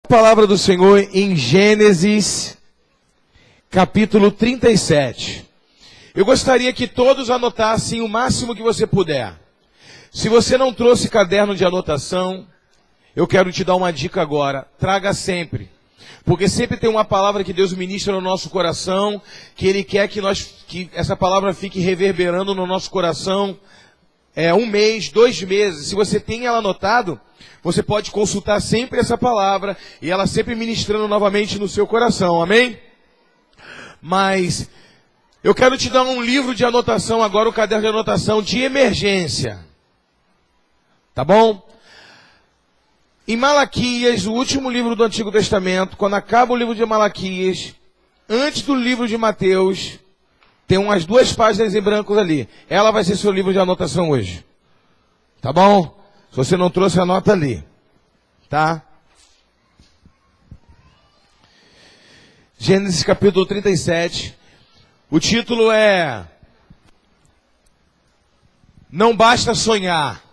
Palavra do Senhor em Gênesis, capítulo 37. Eu gostaria que todos anotassem o máximo que você puder. Se você não trouxe caderno de anotação, eu quero te dar uma dica agora. Traga sempre. Porque sempre tem uma palavra que Deus ministra no nosso coração, que Ele quer que essa palavra fique reverberando no nosso coração um mês, 2 meses. Se você tem ela anotado, você pode consultar sempre essa palavra e ela sempre ministrando novamente no seu coração, amém? Mas eu quero te dar um livro de anotação agora, um caderno de anotação de emergência. Tá bom? Em Malaquias, o último livro do Antigo Testamento, quando acaba o livro de Malaquias, antes do livro de Mateus, tem umas 2 páginas em branco ali. Ela vai ser seu livro de anotação hoje. Tá bom? Se você não trouxe, anota ali. Tá? Gênesis capítulo 37. O título é: Não basta sonhar,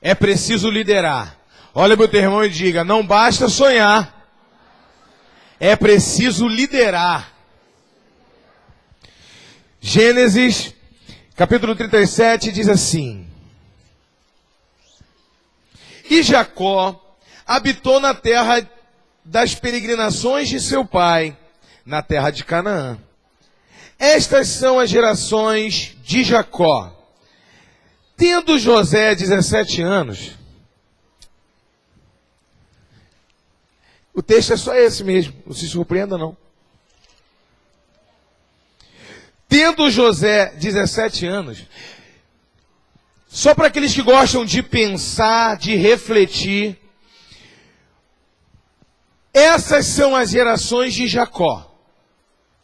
é preciso liderar. Olha para o teu irmão e diga: não basta sonhar, é preciso liderar. Gênesis capítulo 37 diz assim: E Jacó habitou na terra das peregrinações de seu pai, na terra de Canaã. Estas são as gerações de Jacó. Tendo José 17 anos, o texto é só esse mesmo, não se surpreenda não. Tendo José 17 anos, só para aqueles que gostam de pensar, de refletir, essas são as gerações de Jacó.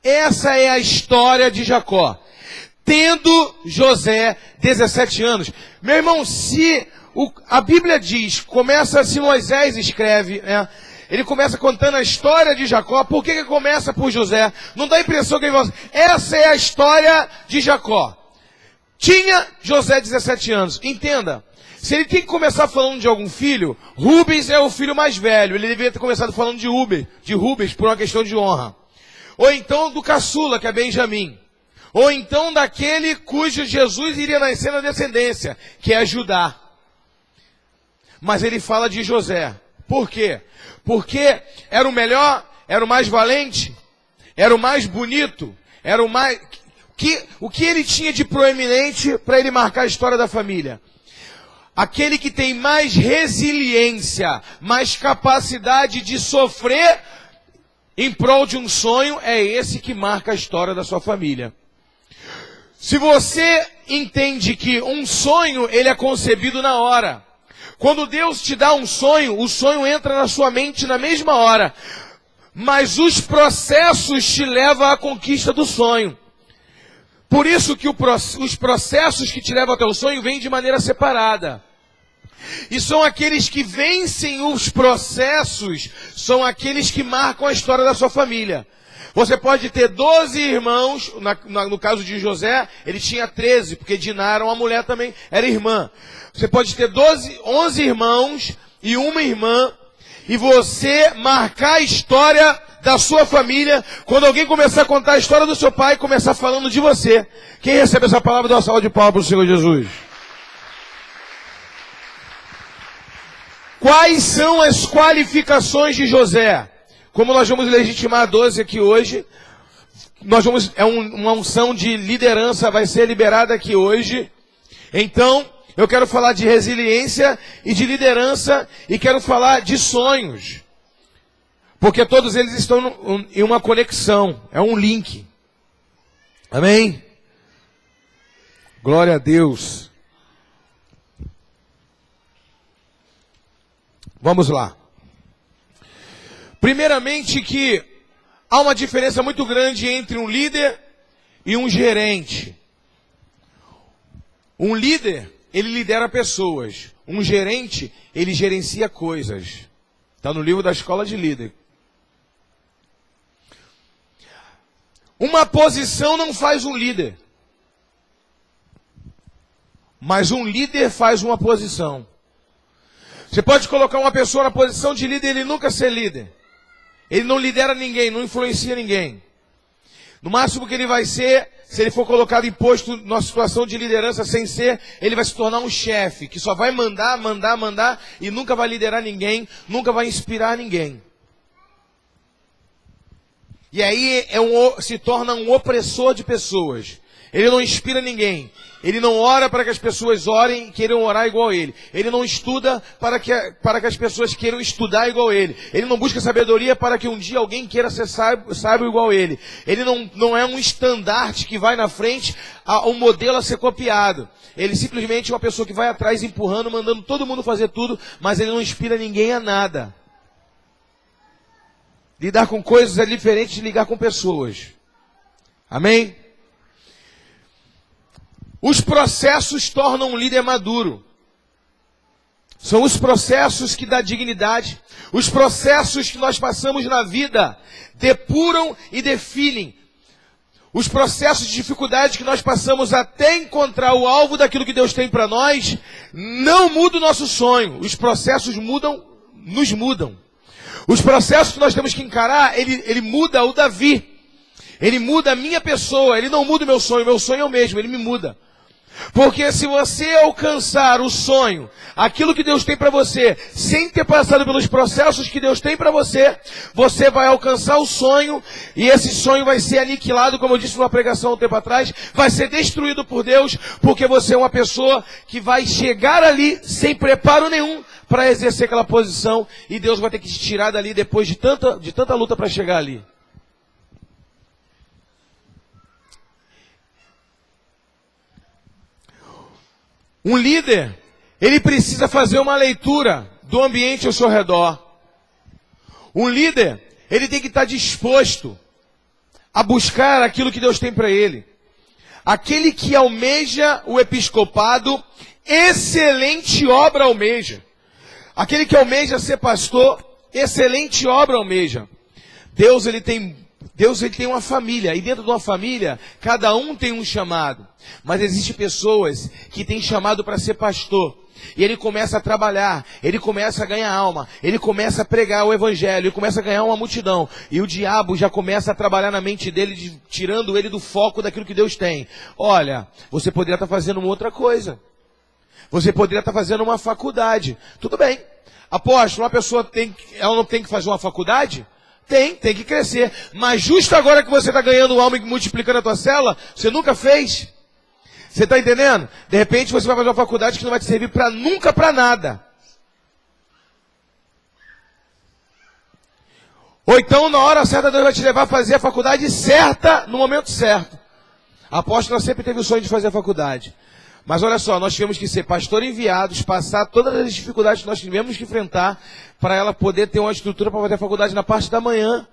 Essa é a história de Jacó. Tendo José 17 anos. Meu irmão, se a Bíblia diz, se Moisés escreve, ele começa contando a história de Jacó. Por que começa por José? Não dá a impressão que ele fala, essa é a história de Jacó. Tinha José 17 anos. Entenda, se ele tem que começar falando de algum filho, Rubens é o filho mais velho. Ele deveria ter começado falando de Rubens por uma questão de honra. Ou então do caçula, que é Benjamim. Ou então daquele cujo Jesus iria nascer na descendência, que é Judá. Mas ele fala de José. Por quê? Porque era o melhor, era o mais valente, era o mais bonito, era o mais... O que ele tinha de proeminente para ele marcar a história da família? Aquele que tem mais resiliência, mais capacidade de sofrer em prol de um sonho, é esse que marca a história da sua família. Se você entende que um sonho, ele é concebido na hora. Quando Deus te dá um sonho, o sonho entra na sua mente na mesma hora. Mas os processos te levam à conquista do sonho. Por isso que os processos que te levam até o sonho vêm de maneira separada. E são aqueles que vencem os processos, são aqueles que marcam a história da sua família. Você pode ter 12 irmãos, no caso de José, ele tinha 13, porque Diná era uma mulher também, era irmã. Você pode ter 11 irmãos e uma irmã, e você marcar a história da sua família, quando alguém começar a contar a história do seu pai, começar falando de você. Quem recebe essa palavra, dá uma salva de palmas para o Senhor Jesus. Quais são as qualificações de José? Como nós vamos legitimar 12 aqui hoje, uma unção de liderança vai ser liberada aqui hoje. Então, eu quero falar de resiliência e de liderança, e quero falar de sonhos. Porque todos eles estão em uma conexão, é um link. Amém? Glória a Deus. Vamos lá. Primeiramente que há uma diferença muito grande entre um líder e um gerente. Um líder, ele lidera pessoas. Um gerente, ele gerencia coisas. Está no livro da Escola de Líder. Uma posição não faz um líder. Mas um líder faz uma posição. Você pode colocar uma pessoa na posição de líder e ele nunca ser líder. Ele não lidera ninguém, não influencia ninguém. No máximo que ele vai ser, se ele for colocado em posto numa situação de liderança sem ser, ele vai se tornar um chefe, que só vai mandar e nunca vai liderar ninguém, nunca vai inspirar ninguém. E aí se torna um opressor de pessoas. Ele não inspira ninguém. Ele não ora para que as pessoas orem e queiram orar igual a ele. Ele não estuda para que as pessoas queiram estudar igual a ele. Ele não busca sabedoria para que um dia alguém queira ser sábio igual a ele. Ele não é um estandarte que vai na frente, um modelo a ser copiado. Ele simplesmente é uma pessoa que vai atrás empurrando, mandando todo mundo fazer tudo, mas ele não inspira ninguém a nada. Lidar com coisas é diferente de ligar com pessoas. Amém? Os processos tornam um líder maduro. São os processos que dão dignidade. Os processos que nós passamos na vida depuram e definem. Os processos de dificuldade que nós passamos até encontrar o alvo daquilo que Deus tem para nós, não muda o nosso sonho. Os processos nos mudam. Os processos que nós temos que encarar, ele muda o Davi. Ele muda a minha pessoa, ele não muda o meu sonho é o mesmo, ele me muda. Porque se você alcançar o sonho, aquilo que Deus tem para você, sem ter passado pelos processos que Deus tem para você, você vai alcançar o sonho, e esse sonho vai ser aniquilado, como eu disse numa pregação um tempo atrás, vai ser destruído por Deus, porque você é uma pessoa que vai chegar ali sem preparo nenhum para exercer aquela posição, e Deus vai ter que te tirar dali depois de tanta luta para chegar ali. Um líder, ele precisa fazer uma leitura do ambiente ao seu redor. Um líder, ele tem que estar disposto a buscar aquilo que Deus tem para ele. Aquele que almeja o episcopado, excelente obra almeja. Aquele que almeja ser pastor, excelente obra almeja. Deus ele tem uma família, e dentro de uma família, cada um tem um chamado. Mas existem pessoas que têm chamado para ser pastor. E ele começa a trabalhar, ele começa a ganhar alma, ele começa a pregar o evangelho, ele começa a ganhar uma multidão. E o diabo já começa a trabalhar na mente dele, tirando ele do foco daquilo que Deus tem. Olha, você poderia estar fazendo uma outra coisa. Você poderia estar fazendo uma faculdade. Tudo bem. Apóstolo, uma pessoa ela não tem que fazer uma faculdade? Tem que crescer. Mas justo agora que você está ganhando alma e multiplicando a tua célula, você nunca fez. Você está entendendo? De repente você vai fazer uma faculdade que não vai te servir para nunca para nada. Ou então na hora certa Deus vai te levar a fazer a faculdade certa no momento certo. A apóstola sempre teve o sonho de fazer a faculdade. Mas olha só, nós tivemos que ser pastor enviados, passar todas as dificuldades que nós tivemos que enfrentar para ela poder ter uma estrutura para fazer a faculdade na parte da manhã.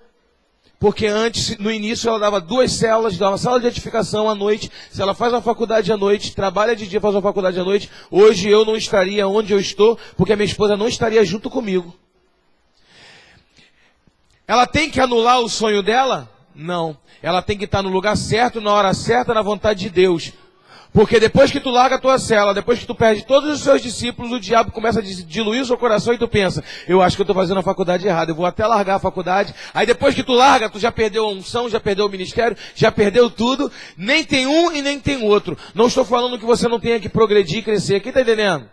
Porque antes, no início, ela dava 2 células, dava uma sala de edificação à noite. Se ela faz uma faculdade à noite, trabalha de dia, faz uma faculdade à noite, hoje eu não estaria onde eu estou, porque a minha esposa não estaria junto comigo. Ela tem que anular o sonho dela? Não. Ela tem que estar no lugar certo, na hora certa, na vontade de Deus. Porque depois que tu larga a tua cela, depois que tu perde todos os seus discípulos, o diabo começa a diluir o seu coração e tu pensa, eu acho que eu estou fazendo a faculdade errada, eu vou até largar a faculdade. Aí depois que tu larga, tu já perdeu a unção, já perdeu o ministério, já perdeu tudo. Nem tem um e nem tem outro. Não estou falando que você não tenha que progredir e crescer. Quem está entendendo?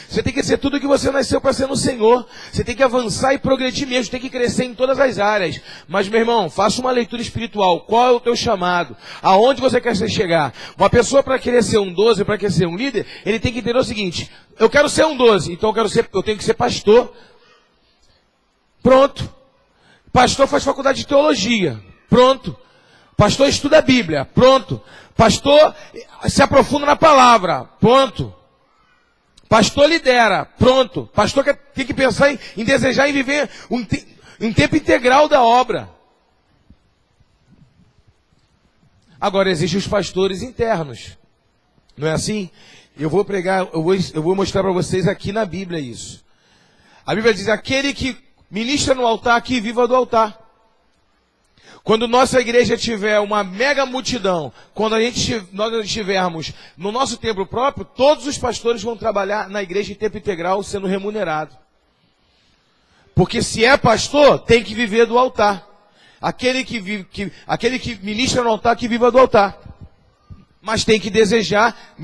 Você tem que ser tudo que você nasceu para ser no Senhor. Você tem que avançar e progredir mesmo. Tem que crescer em todas as áreas. Mas, meu irmão, faça uma leitura espiritual. Qual é o teu chamado? Aonde você quer chegar? Uma pessoa para querer ser um 12, para querer ser um líder, ele tem que entender o seguinte. Eu quero ser um 12, então eu tenho que ser pastor. Pronto. Pastor faz faculdade de teologia. Pronto. Pastor estuda a Bíblia. Pronto. Pastor se aprofunda na palavra. Pronto. Pastor lidera, pronto. Pastor tem que pensar em desejar e viver um tempo integral da obra. Agora, existem os pastores internos. Não é assim? Eu vou pregar, eu vou mostrar para vocês aqui na Bíblia isso. A Bíblia diz, aquele que ministra no altar, que viva do altar. Quando nossa igreja tiver uma mega multidão, quando nós estivermos no nosso templo próprio, todos os pastores vão trabalhar na igreja em tempo integral sendo remunerado. Porque se é pastor, tem que viver do altar. Aquele que ministra no altar, que viva do altar. Mas tem que desejar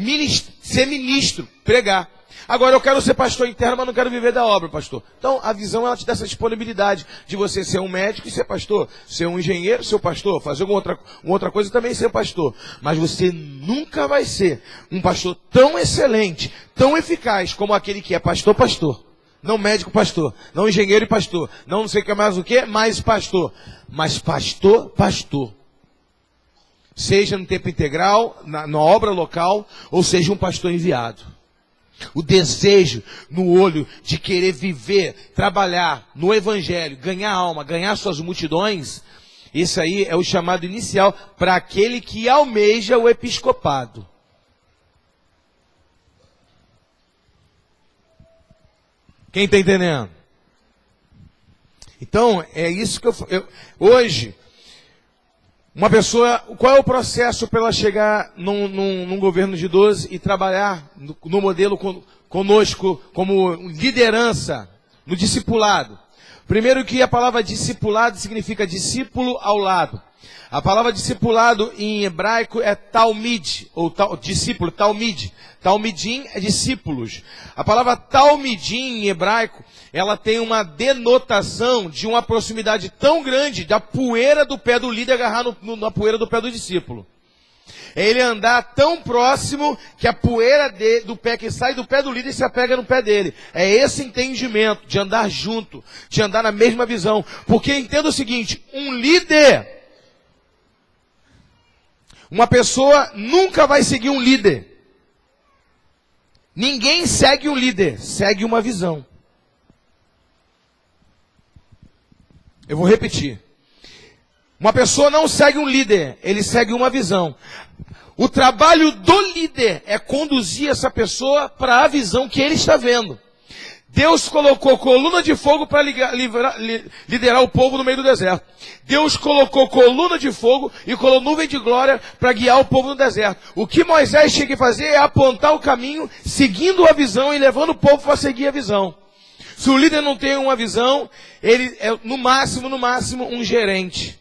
ser ministro, pregar. Agora eu quero ser pastor interno, mas não quero viver da obra, pastor. Então a visão, ela te dá essa disponibilidade de você ser um médico e ser pastor, ser um engenheiro, ser pastor, fazer uma outra coisa e também ser pastor. Mas você nunca vai ser um pastor tão excelente, tão eficaz como aquele que é pastor. Não médico pastor, não engenheiro e pastor, não sei o que mais o que, mais pastor. Mas pastor. Seja no tempo integral, na obra local, ou seja um pastor enviado. O desejo no olho de querer viver, trabalhar no evangelho, ganhar alma, ganhar suas multidões, esse aí é o chamado inicial para aquele que almeja o episcopado. Quem está entendendo? Então, é isso que hoje, uma pessoa, qual é o processo para ela chegar num governo de 12 e trabalhar no modelo conosco como liderança, no discipulado? Primeiro que a palavra discipulado significa discípulo ao lado. A palavra discipulado em hebraico é talmid, ou discípulo, talmid. Talmidim é discípulos. A palavra talmidim em hebraico, ela tem uma denotação de uma proximidade tão grande da poeira do pé do líder agarrar na poeira do pé do discípulo. É ele andar tão próximo que a poeira do pé que sai do pé do líder se apega no pé dele. É esse entendimento de andar junto, de andar na mesma visão. Porque entenda o seguinte, um líder, uma pessoa nunca vai seguir um líder. Ninguém segue um líder, segue uma visão. Eu vou repetir. Uma pessoa não segue um líder, ele segue uma visão. O trabalho do líder é conduzir essa pessoa para a visão que ele está vendo. Deus colocou coluna de fogo para liderar o povo no meio do deserto. Deus colocou coluna de fogo e colocou nuvem de glória para guiar o povo no deserto. O que Moisés tinha que fazer é apontar o caminho, seguindo a visão e levando o povo para seguir a visão. Se o líder não tem uma visão, ele é no máximo um gerente.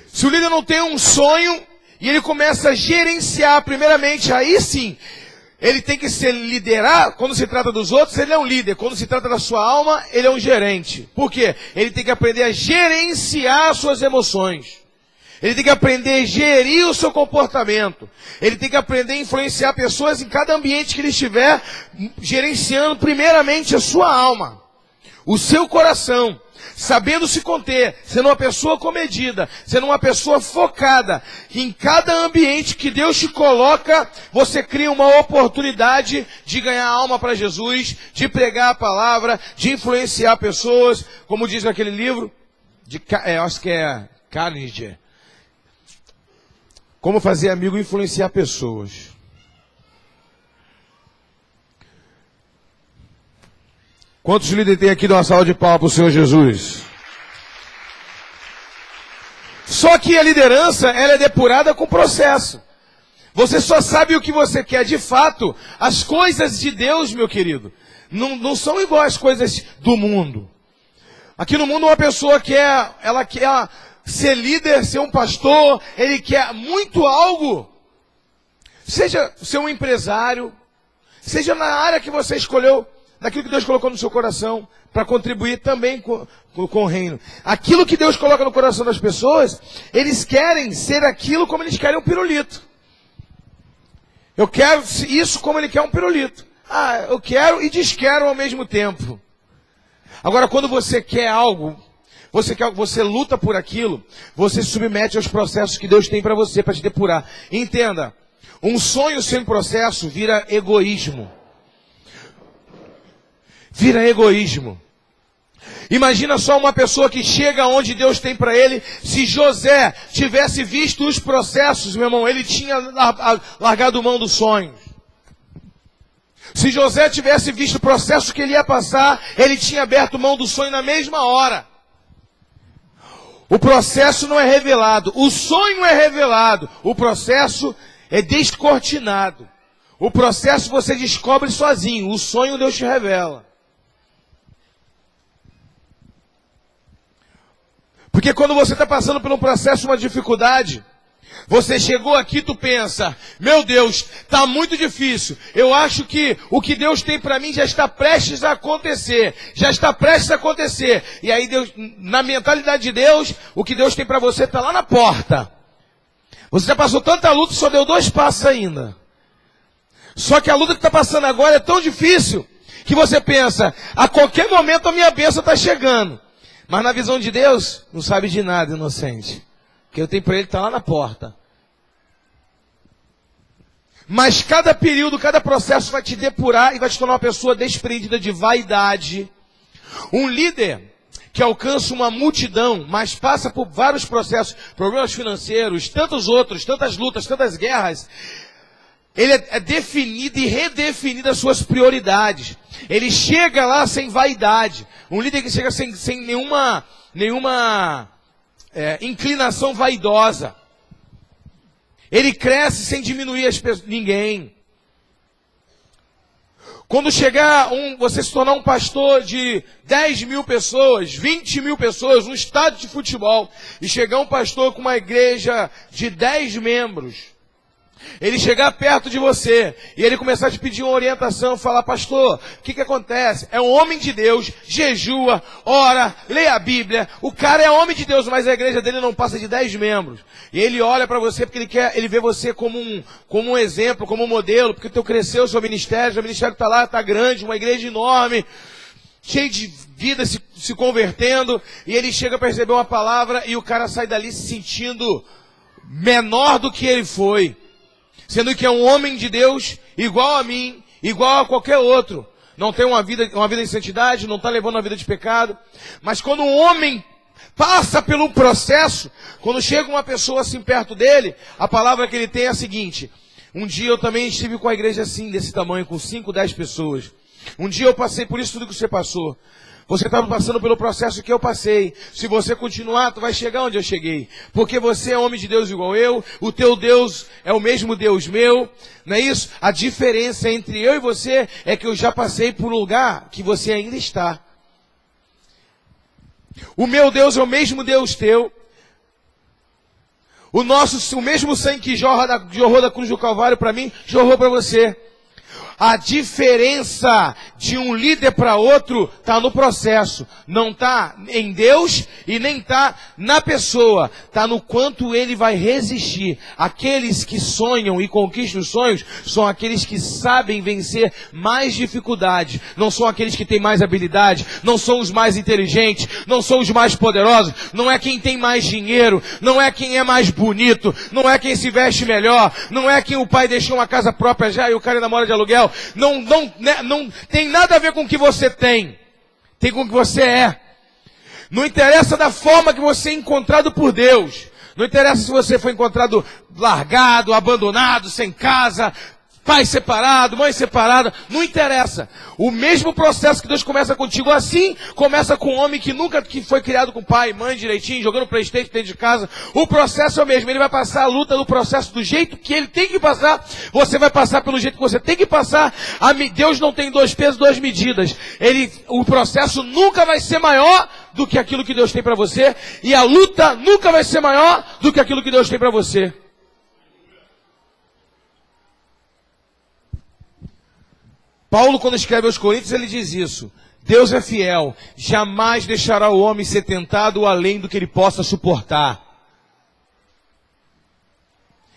Se o líder não tem um sonho e ele começa a gerenciar primeiramente, aí sim, ele tem que se liderar. Quando se trata dos outros, ele é um líder. Quando se trata da sua alma, ele é um gerente. Por quê? Ele tem que aprender a gerenciar suas emoções. Ele tem que aprender a gerir o seu comportamento. Ele tem que aprender a influenciar pessoas em cada ambiente que ele estiver, gerenciando primeiramente a sua alma, o seu coração, sabendo se conter, sendo uma pessoa comedida, sendo uma pessoa focada. Em cada ambiente que Deus te coloca, você cria uma oportunidade de ganhar alma para Jesus, de pregar a palavra, de influenciar pessoas, como diz naquele livro, acho que é Carnegie. Como fazer amigo e influenciar pessoas. Quantos líderes tem aqui? Dá uma salva de palmas para o Senhor Jesus. Só que a liderança, ela é depurada com processo. Você só sabe o que você quer de fato. As coisas de Deus, meu querido, não são igual às coisas do mundo. Aqui no mundo uma pessoa ela quer ser líder, ser um pastor, ele quer muito algo. Seja ser um empresário, seja na área que você escolheu, daquilo que Deus colocou no seu coração, para contribuir também com o reino. Aquilo que Deus coloca no coração das pessoas, eles querem ser aquilo como eles querem um pirulito. Eu quero isso como ele quer um pirulito. Eu quero e desquero ao mesmo tempo. Agora, quando você quer algo, você luta por aquilo, você se submete aos processos que Deus tem para você, para te depurar. Entenda, um sonho sem processo vira egoísmo. Vira egoísmo. Imagina só uma pessoa que chega onde Deus tem para ele. Se José tivesse visto os processos, meu irmão, ele tinha largado mão dos sonhos. Se José tivesse visto o processo que ele ia passar, ele tinha aberto mão do sonho na mesma hora. O processo não é revelado, o sonho é revelado, o processo é descortinado. O processo você descobre sozinho, o sonho Deus te revela. Porque quando você está passando por um processo, uma dificuldade, você chegou aqui, tu pensa, meu Deus, está muito difícil. Eu acho que o que Deus tem para mim já está prestes a acontecer. Já está prestes a acontecer. E aí Deus, na mentalidade de Deus, o que Deus tem para você está lá na porta. Você já passou tanta luta e só deu 2 passos ainda. Só que a luta que está passando agora é tão difícil que você pensa, a qualquer momento a minha bênção está chegando. Mas na visão de Deus, não sabe de nada, inocente. O que eu tenho para ele está lá na porta. Mas cada período, cada processo vai te depurar e vai te tornar uma pessoa desprendida de vaidade. Um líder que alcança uma multidão, mas passa por vários processos, problemas financeiros, tantos outros, tantas lutas, tantas guerras. Ele é definido e redefinido as suas prioridades. Ele chega lá sem vaidade. Um líder que chega sem nenhuma inclinação vaidosa. Ele cresce sem diminuir ninguém. Quando chegar você se tornar um pastor de 10 mil pessoas, 20 mil pessoas, um estádio de futebol, e chegar um pastor com uma igreja de 10 membros, ele chegar perto de você e ele começar a te pedir uma orientação, falar, pastor, o que acontece? É um homem de Deus, jejua, ora, lê a Bíblia, o cara é homem de Deus, mas a igreja dele não passa de 10 membros. E ele olha para você porque ele vê você como um exemplo, como um modelo, porque tu cresceu o seu ministério está lá, está grande, uma igreja enorme, cheio de vida se convertendo, e ele chega para receber uma palavra e o cara sai dali se sentindo menor do que ele foi. Sendo que é um homem de Deus, igual a mim, igual a qualquer outro. Não tem uma vida em santidade, não está levando uma vida de pecado. Mas quando um homem passa pelo processo, quando chega uma pessoa assim perto dele, a palavra que ele tem é a seguinte. Um dia eu também estive com a igreja assim, desse tamanho, com 5, 10 pessoas. Um dia eu passei por isso tudo que você passou. Você estava passando pelo processo que eu passei. Se você continuar, tu vai chegar onde eu cheguei. Porque você é homem de Deus igual eu. O teu Deus é o mesmo Deus meu. Não é isso? A diferença entre eu e você é que eu já passei por um lugar que você ainda está. O meu Deus é o mesmo Deus teu. O mesmo sangue que jorrou da cruz do Calvário para mim, jorrou para você. A diferença de um líder para outro está no processo. Não está em Deus e nem está na pessoa. Está no quanto ele vai resistir. Aqueles que sonham e conquistam os sonhos são aqueles que sabem vencer mais dificuldades. Não são aqueles que têm mais habilidade. Não são os mais inteligentes. Não são os mais poderosos. Não é quem tem mais dinheiro. Não é quem é mais bonito. Não é quem se veste melhor. Não é quem o pai deixou uma casa própria já e o cara namora de aluguel. Não tem nada a ver com o que você tem com o que você é. Não interessa da forma que você é encontrado por Deus. Não interessa se você foi encontrado largado, abandonado, sem casa, pai separado, mãe separada, não interessa. O mesmo processo que Deus começa contigo assim, começa com um homem que foi criado com pai e mãe direitinho, jogando PlayStation dentro de casa. O processo é o mesmo, ele vai passar a luta no processo do jeito que ele tem que passar, você vai passar pelo jeito que você tem que passar. Deus não tem 2 pesos, 2 medidas. O processo nunca vai ser maior do que aquilo que Deus tem para você, e a luta nunca vai ser maior do que aquilo que Deus tem para você. Paulo, quando escreve aos Coríntios, ele diz isso. Deus é fiel, jamais deixará o homem ser tentado além do que ele possa suportar.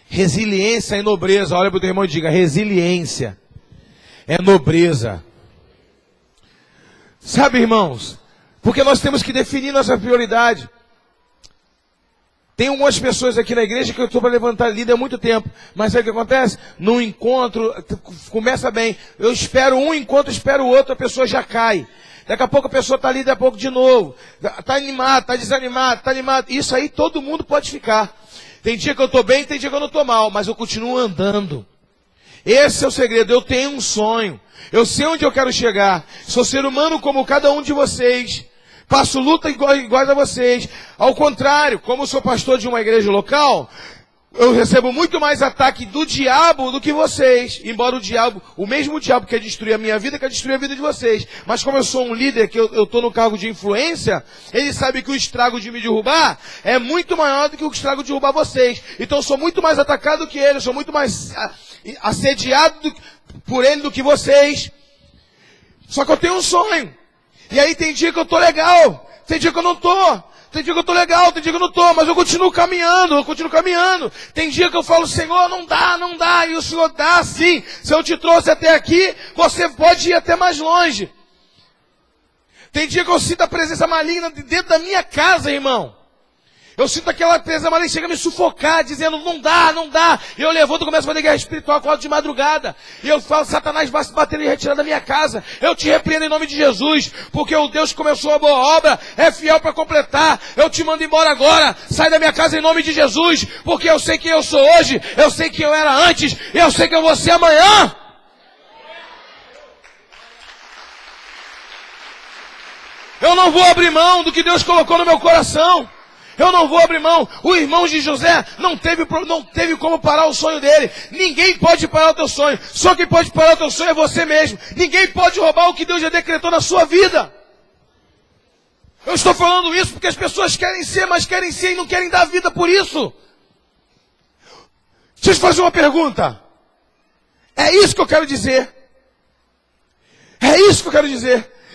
Resiliência é nobreza. Olha para o teu irmão e diga, resiliência é nobreza. Sabe, irmãos, porque nós temos que definir nossa prioridade. Tem algumas pessoas aqui na igreja que eu estou para levantar líder há muito tempo. Mas sabe o que acontece? Num encontro, começa bem. Eu espero um encontro, espero o outro, a pessoa já cai. Daqui a pouco a pessoa está ali, daqui a pouco de novo. Está animado, está desanimado, está animado. Isso aí todo mundo pode ficar. Tem dia que eu estou bem, tem dia que eu não estou mal. Mas eu continuo andando. Esse é o segredo. Eu tenho um sonho. Eu sei onde eu quero chegar. Sou ser humano como cada um de vocês. passo luta igual a vocês. Ao contrário, como eu sou pastor de uma igreja local, eu recebo muito mais ataque do diabo do que vocês. Embora o mesmo diabo que quer destruir a minha vida, quer destruir a vida de vocês. Mas como eu sou um líder, que eu estou no cargo de influência, ele sabe que o estrago de me derrubar é muito maior do que o estrago de derrubar vocês. Então eu sou muito mais atacado que ele, eu sou muito mais assediado por ele do que vocês. Só que eu tenho um sonho. E aí tem dia que eu tô legal, tem dia que eu não tô. Tem dia que eu tô legal, tem dia que eu não tô, mas eu continuo caminhando. Tem dia que eu falo, Senhor, não dá, e o Senhor dá sim. Se eu te trouxe até aqui, você pode ir até mais longe. Tem dia que eu sinto a presença maligna dentro da minha casa, irmão. Eu sinto aquela presença maligna chega a me sufocar, dizendo, não dá. E eu levanto e começo a fazer guerra espiritual, acordo de madrugada. E eu falo, Satanás vai se bater e retirar da minha casa. Eu te repreendo em nome de Jesus, porque o Deus que começou a boa obra é fiel para completar. Eu te mando embora agora, sai da minha casa em nome de Jesus, porque eu sei quem eu sou hoje, eu sei quem eu era antes, e eu sei que eu vou ser amanhã. Eu não vou abrir mão do que Deus colocou no meu coração. Eu não vou abrir mão. O irmão de José não teve como parar o sonho dele. Ninguém pode parar o teu sonho. Só quem pode parar o teu sonho é você mesmo. Ninguém pode roubar o que Deus já decretou na sua vida. Eu estou falando isso porque as pessoas querem ser, mas querem ser e não querem dar vida por isso. Deixa eu te fazer uma pergunta. É isso que eu quero dizer.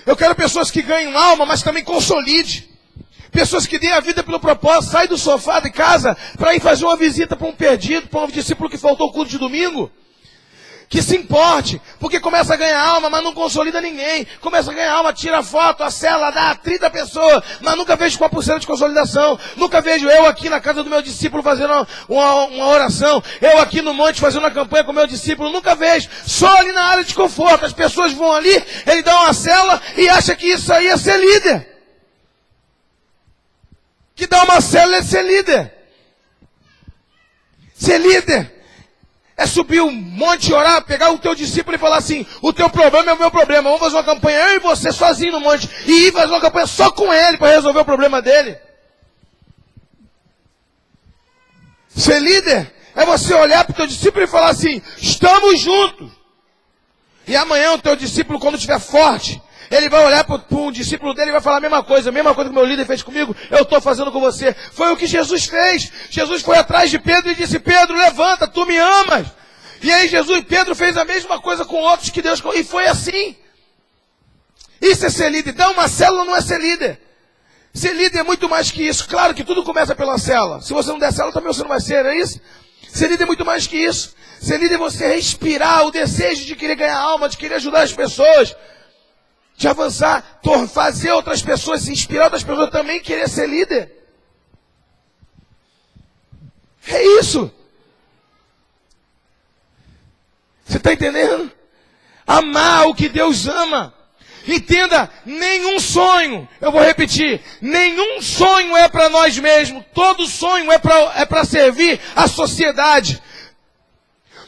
Eu quero pessoas que ganhem alma, mas também consolide. Pessoas que deem a vida pelo propósito, saem do sofá de casa para ir fazer uma visita para um perdido, para um discípulo que faltou o culto de domingo. Que se importe, porque começa a ganhar alma, mas não consolida ninguém. Começa a ganhar alma, tira foto, a célula dá 30 pessoas, mas nunca vejo com a pulseira de consolidação. Nunca vejo eu aqui na casa do meu discípulo fazendo uma oração. Eu aqui no monte fazendo uma campanha com o meu discípulo. Nunca vejo. Só ali na área de conforto. As pessoas vão ali, ele dá uma célula e acha que isso aí é ser líder. Que dá uma célula é ser líder. Ser líder é subir um monte, orar, pegar o teu discípulo e falar assim, o teu problema é o meu problema. Vamos fazer uma campanha, eu e você, sozinho no monte. E ir fazer uma campanha só com ele para resolver o problema dele. Ser líder é você olhar para o teu discípulo e falar assim, estamos juntos. E amanhã o teu discípulo, quando estiver forte, ele vai olhar para um discípulo dele e vai falar a mesma coisa que o meu líder fez comigo, eu estou fazendo com você. Foi o que Jesus fez. Jesus foi atrás de Pedro e disse, Pedro, levanta, tu me amas. E aí Pedro fez a mesma coisa com outros que Deus... E foi assim. Isso é ser líder. Dar uma célula não é ser líder. Ser líder é muito mais que isso. Claro que tudo começa pela célula. Se você não der célula, também você não vai ser, não é isso? Ser líder é muito mais que isso. Ser líder é você respirar o desejo de querer ganhar alma, de querer ajudar as pessoas, de avançar, fazer outras pessoas, se inspirar outras pessoas também querer ser líder. É isso. Você está entendendo? Amar o que Deus ama. Entenda, nenhum sonho, eu vou repetir, nenhum sonho é para nós mesmos. Todo sonho é para servir a sociedade.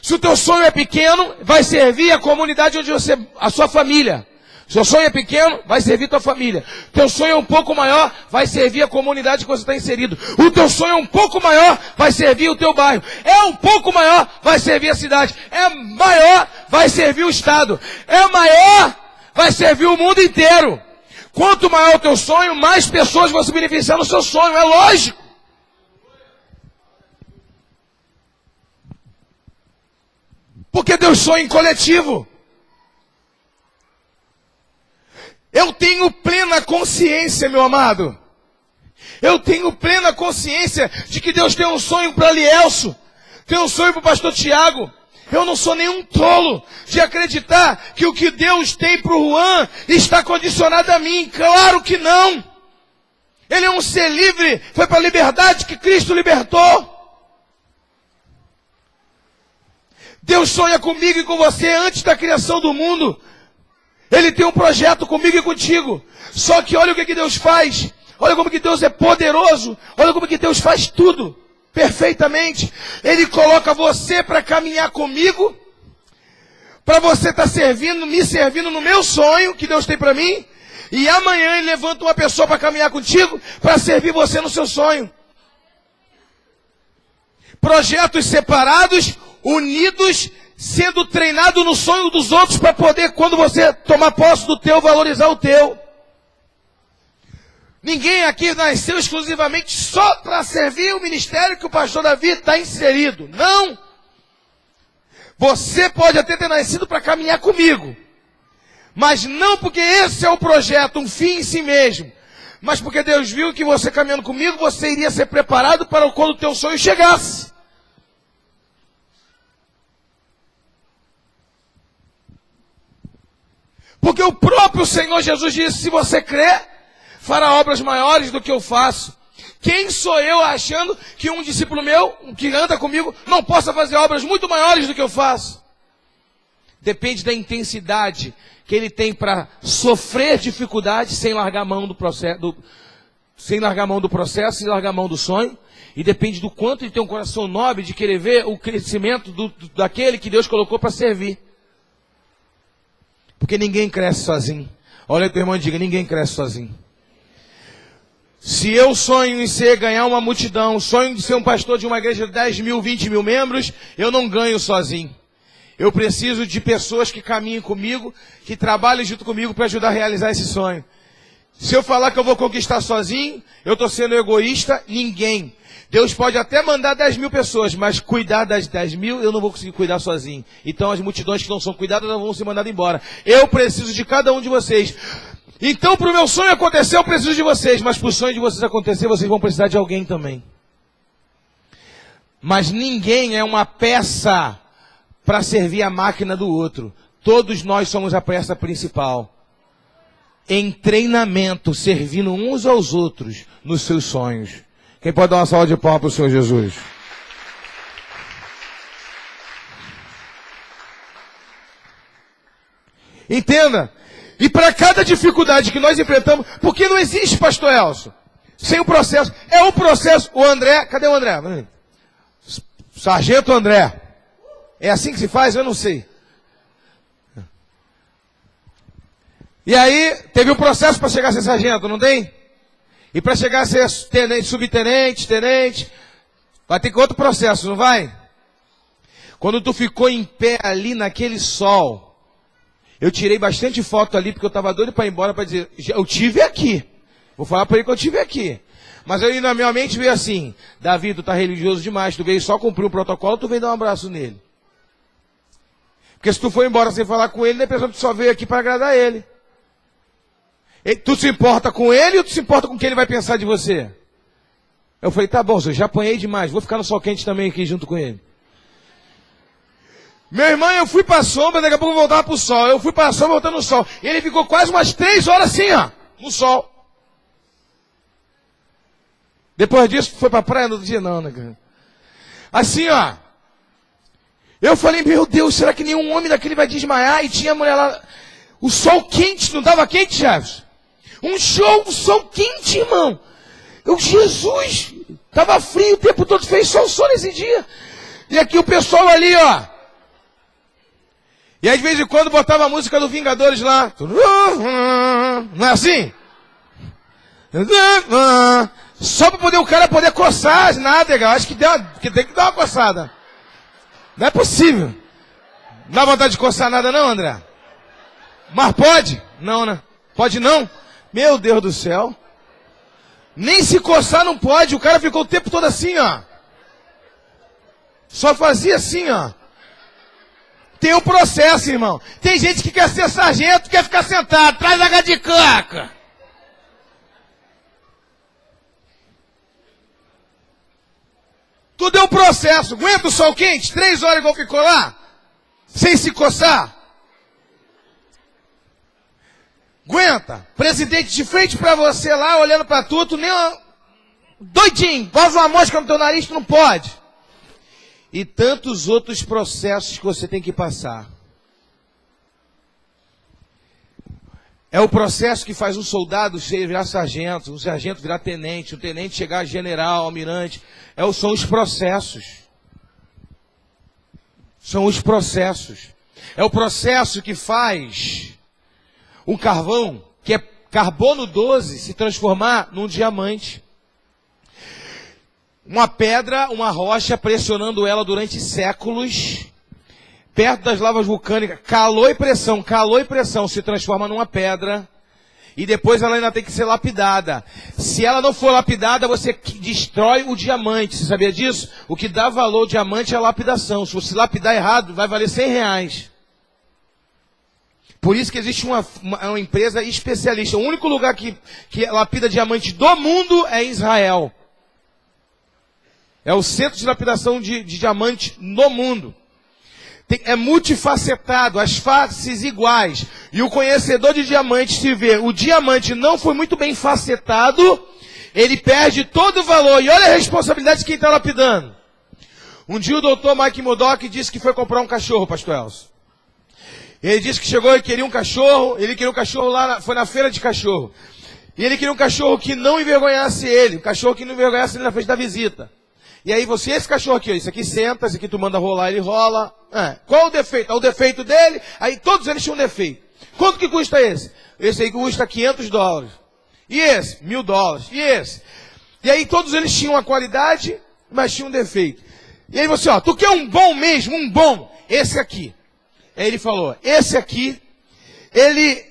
Se o teu sonho é pequeno, vai servir a comunidade onde a sua família. Seu sonho é pequeno, vai servir tua família. Teu sonho é um pouco maior, vai servir a comunidade que você está inserido. O teu sonho é um pouco maior, vai servir o teu bairro. É um pouco maior, vai servir a cidade. É maior, vai servir o estado. É maior, vai servir o mundo inteiro. Quanto maior o teu sonho, mais pessoas vão se beneficiar do seu sonho. É lógico. Porque Deus sonha em coletivo. Eu tenho plena consciência, meu amado. Eu tenho plena consciência de que Deus tem um sonho para Lielso. Tem um sonho para o pastor Tiago. Eu não sou nenhum tolo de acreditar que o que Deus tem para o Juan está condicionado a mim. Claro que não. Ele é um ser livre. Foi para a liberdade que Cristo libertou. Deus sonha comigo e com você antes da criação do mundo. Ele tem um projeto comigo e contigo. Só que olha o que Deus faz. Olha como que Deus é poderoso. Olha como que Deus faz tudo perfeitamente. Ele coloca você para caminhar comigo. Para você estar me servindo no meu sonho que Deus tem para mim. E amanhã ele levanta uma pessoa para caminhar contigo, para servir você no seu sonho. Projetos separados, unidos, sendo treinado no sonho dos outros para poder, quando você tomar posse do teu, valorizar o teu. Ninguém aqui nasceu exclusivamente só para servir o ministério que o pastor Davi está inserido. Não! Você pode até ter nascido para caminhar comigo. Mas não porque esse é o projeto, um fim em si mesmo. Mas porque Deus viu que você caminhando comigo, você iria ser preparado para quando o teu sonho chegasse. Porque o próprio Senhor Jesus disse, se você crer, fará obras maiores do que eu faço. Quem sou eu achando que um discípulo meu, que anda comigo, não possa fazer obras muito maiores do que eu faço? Depende da intensidade que ele tem para sofrer dificuldade sem largar a mão do processo, sem largar a mão do processo, sem largar a mão do sonho. E depende do quanto ele tem um coração nobre de querer ver o crescimento daquele que Deus colocou para servir. Porque ninguém cresce sozinho. Olha para o irmão e diga, ninguém cresce sozinho. Se eu sonho em ganhar uma multidão, sonho de ser um pastor de uma igreja de 10 mil, 20 mil membros, eu não ganho sozinho. Eu preciso de pessoas que caminhem comigo, que trabalhem junto comigo para ajudar a realizar esse sonho. Se eu falar que eu vou conquistar sozinho, eu estou sendo egoísta, ninguém. Deus pode até mandar 10 mil pessoas, mas cuidar das 10 mil eu não vou conseguir cuidar sozinho. Então as multidões que não são cuidadas não vão ser mandadas embora. Eu preciso de cada um de vocês. Então para o meu sonho acontecer eu preciso de vocês, mas para o sonho de vocês acontecer vocês vão precisar de alguém também. Mas ninguém é uma peça para servir a máquina do outro. Todos nós somos a peça principal. Em treinamento, servindo uns aos outros nos seus sonhos. Quem pode dar uma salva de palmas para o Senhor Jesus? Entenda. E para cada dificuldade que nós enfrentamos, porque não existe, pastor Elcio, sem o processo. É o processo. O André, cadê o André? Sargento André. É assim que se faz? Eu não sei. E aí, teve um processo para chegar a ser sargento, não tem? E para chegar a ser tenente, subtenente, tenente, vai ter que outro processo, não vai? Quando tu ficou em pé ali naquele sol, eu tirei bastante foto ali, porque eu estava doido para ir embora para dizer, eu tive aqui. Vou falar para ele que eu tive aqui. Mas aí na minha mente veio assim, Davi, tu tá religioso demais, tu veio só cumprir um protocolo, tu veio dar um abraço nele. Porque se tu for embora sem falar com ele, nem pensando que tu só veio aqui para agradar ele. Tu se importa com ele ou tu se importa com o que ele vai pensar de você? Eu falei, tá bom, senhor, já apanhei demais, vou ficar no sol quente também aqui junto com ele. Meu irmão, eu fui para a sombra, daqui a pouco eu voltava para o sol. Eu fui para a sombra, voltando no sol. E ele ficou quase umas 3 horas assim, ó, no sol. Depois disso, foi para a praia no outro dia? Não, né, cara? Assim, ó. Eu falei, meu Deus, será que nenhum homem daquele vai desmaiar? E tinha a mulher lá. O sol quente, não estava quente, Chaves? Um show, um sol quente, irmão. Jesus, estava frio o tempo todo, fez só o sol nesse dia. E aqui o pessoal ali, ó. E aí de vez em quando botava a música do Vingadores lá. Não é assim? Só para poder o cara poder coçar as nádegas. Acho que tem que dar uma coçada. Não é possível. Não dá vontade de coçar nada não, André? Mas pode? Não, né? Pode não? Meu Deus do céu. Nem se coçar não pode. O cara ficou o tempo todo assim, ó. Só fazia assim, ó. Tem um processo, irmão. Tem gente que quer ser sargento, quer ficar sentado. Traz a de caca. Tudo é um processo. Aguenta o sol quente? 3 horas igual ficou lá? Sem se coçar? Aguenta. Presidente de frente pra você lá, olhando pra tu nem uma... doidinho. Faz uma mosca no teu nariz, tu não pode. E tantos outros processos que você tem que passar. É o processo que faz um soldado virar sargento, um sargento virar tenente, um tenente chegar a general, almirante. São os processos. São os processos. É o processo que faz um carvão, que é carbono 12 se transformar num diamante. Uma pedra, uma rocha, pressionando ela durante séculos, perto das lavas vulcânicas, calor e pressão, se transforma numa pedra, e depois ela ainda tem que ser lapidada. Se ela não for lapidada, você destrói o diamante. Você sabia disso? O que dá valor ao diamante é a lapidação. Se você lapidar errado, vai valer R$100. Por isso que existe uma empresa especialista. O único lugar que lapida diamante do mundo é Israel. É o centro de lapidação de diamante no mundo. É multifacetado, as faces iguais. E o conhecedor de diamante, se vê o diamante não foi muito bem facetado, ele perde todo o valor. E olha a responsabilidade de quem está lapidando. Um dia o doutor Mike Murdock disse que foi comprar um cachorro, pastor Elcio. Ele disse que chegou e queria um cachorro, lá, foi na feira de cachorro. E ele queria um cachorro que não envergonhasse ele, um cachorro que não envergonhasse ele na frente da visita. E aí esse cachorro aqui, esse aqui senta, esse aqui tu manda rolar, ele rola. Qual o defeito? O defeito dele, aí todos eles tinham um defeito. Quanto que custa esse? Esse aí custa $500. E esse? $1.000. E esse? E aí todos eles tinham uma qualidade, mas tinham um defeito. E aí você, tu quer um bom mesmo, um bom? Esse aqui. Aí ele falou, esse aqui, ele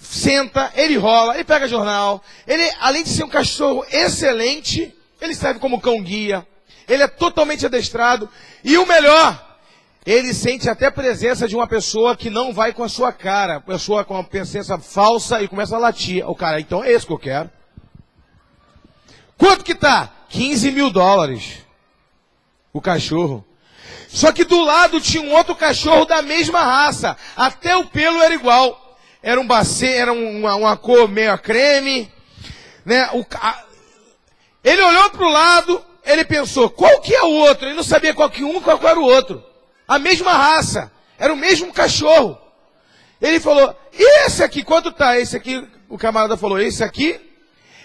senta, ele rola, ele pega jornal, ele, além de ser um cachorro excelente, ele serve como cão-guia, ele é totalmente adestrado, e o melhor, ele sente até a presença de uma pessoa que não vai com a sua cara, pessoa com uma presença falsa e começa a latir. O cara, então é esse que eu quero. Quanto que tá? $15.000. O cachorro. Só que do lado tinha um outro cachorro da mesma raça, até o pelo era igual. Era um bacê, era uma cor meio creme, né? Ele olhou para o lado, ele pensou, qual que é o outro? Ele não sabia qual era o outro. A mesma raça, era o mesmo cachorro. Ele falou, e esse aqui, quanto tá? Esse aqui, o camarada falou, esse aqui,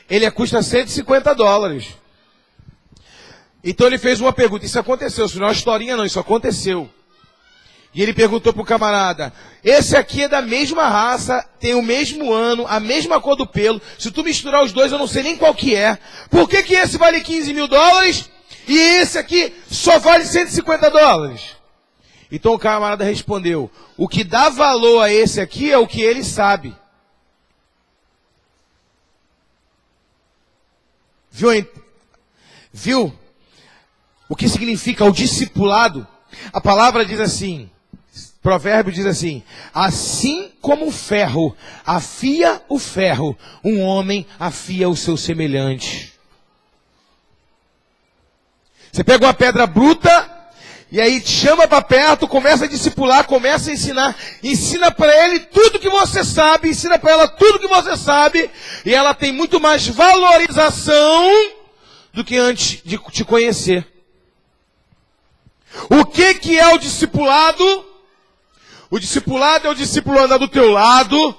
ele custa $150. Então ele fez uma pergunta, isso aconteceu, isso não é uma historinha não, isso aconteceu. E ele perguntou para o camarada, esse aqui é da mesma raça, tem o mesmo ano, a mesma cor do pelo, se tu misturar os dois eu não sei nem qual que é. Por que que esse vale $15.000 e esse aqui só vale $150? Então o camarada respondeu, o que dá valor a esse aqui é o que ele sabe. Viu? O que significa o discipulado? A palavra diz assim, provérbio diz assim, assim como o ferro afia o ferro, um homem afia o seu semelhante. Você pega uma pedra bruta, e aí te chama para perto, começa a discipular, começa a ensinar, ensina para ele tudo que você sabe, ensina para ela tudo que você sabe, e ela tem muito mais valorização do que antes de te conhecer. O que é o discipulado? O discipulado é o discípulo andar do teu lado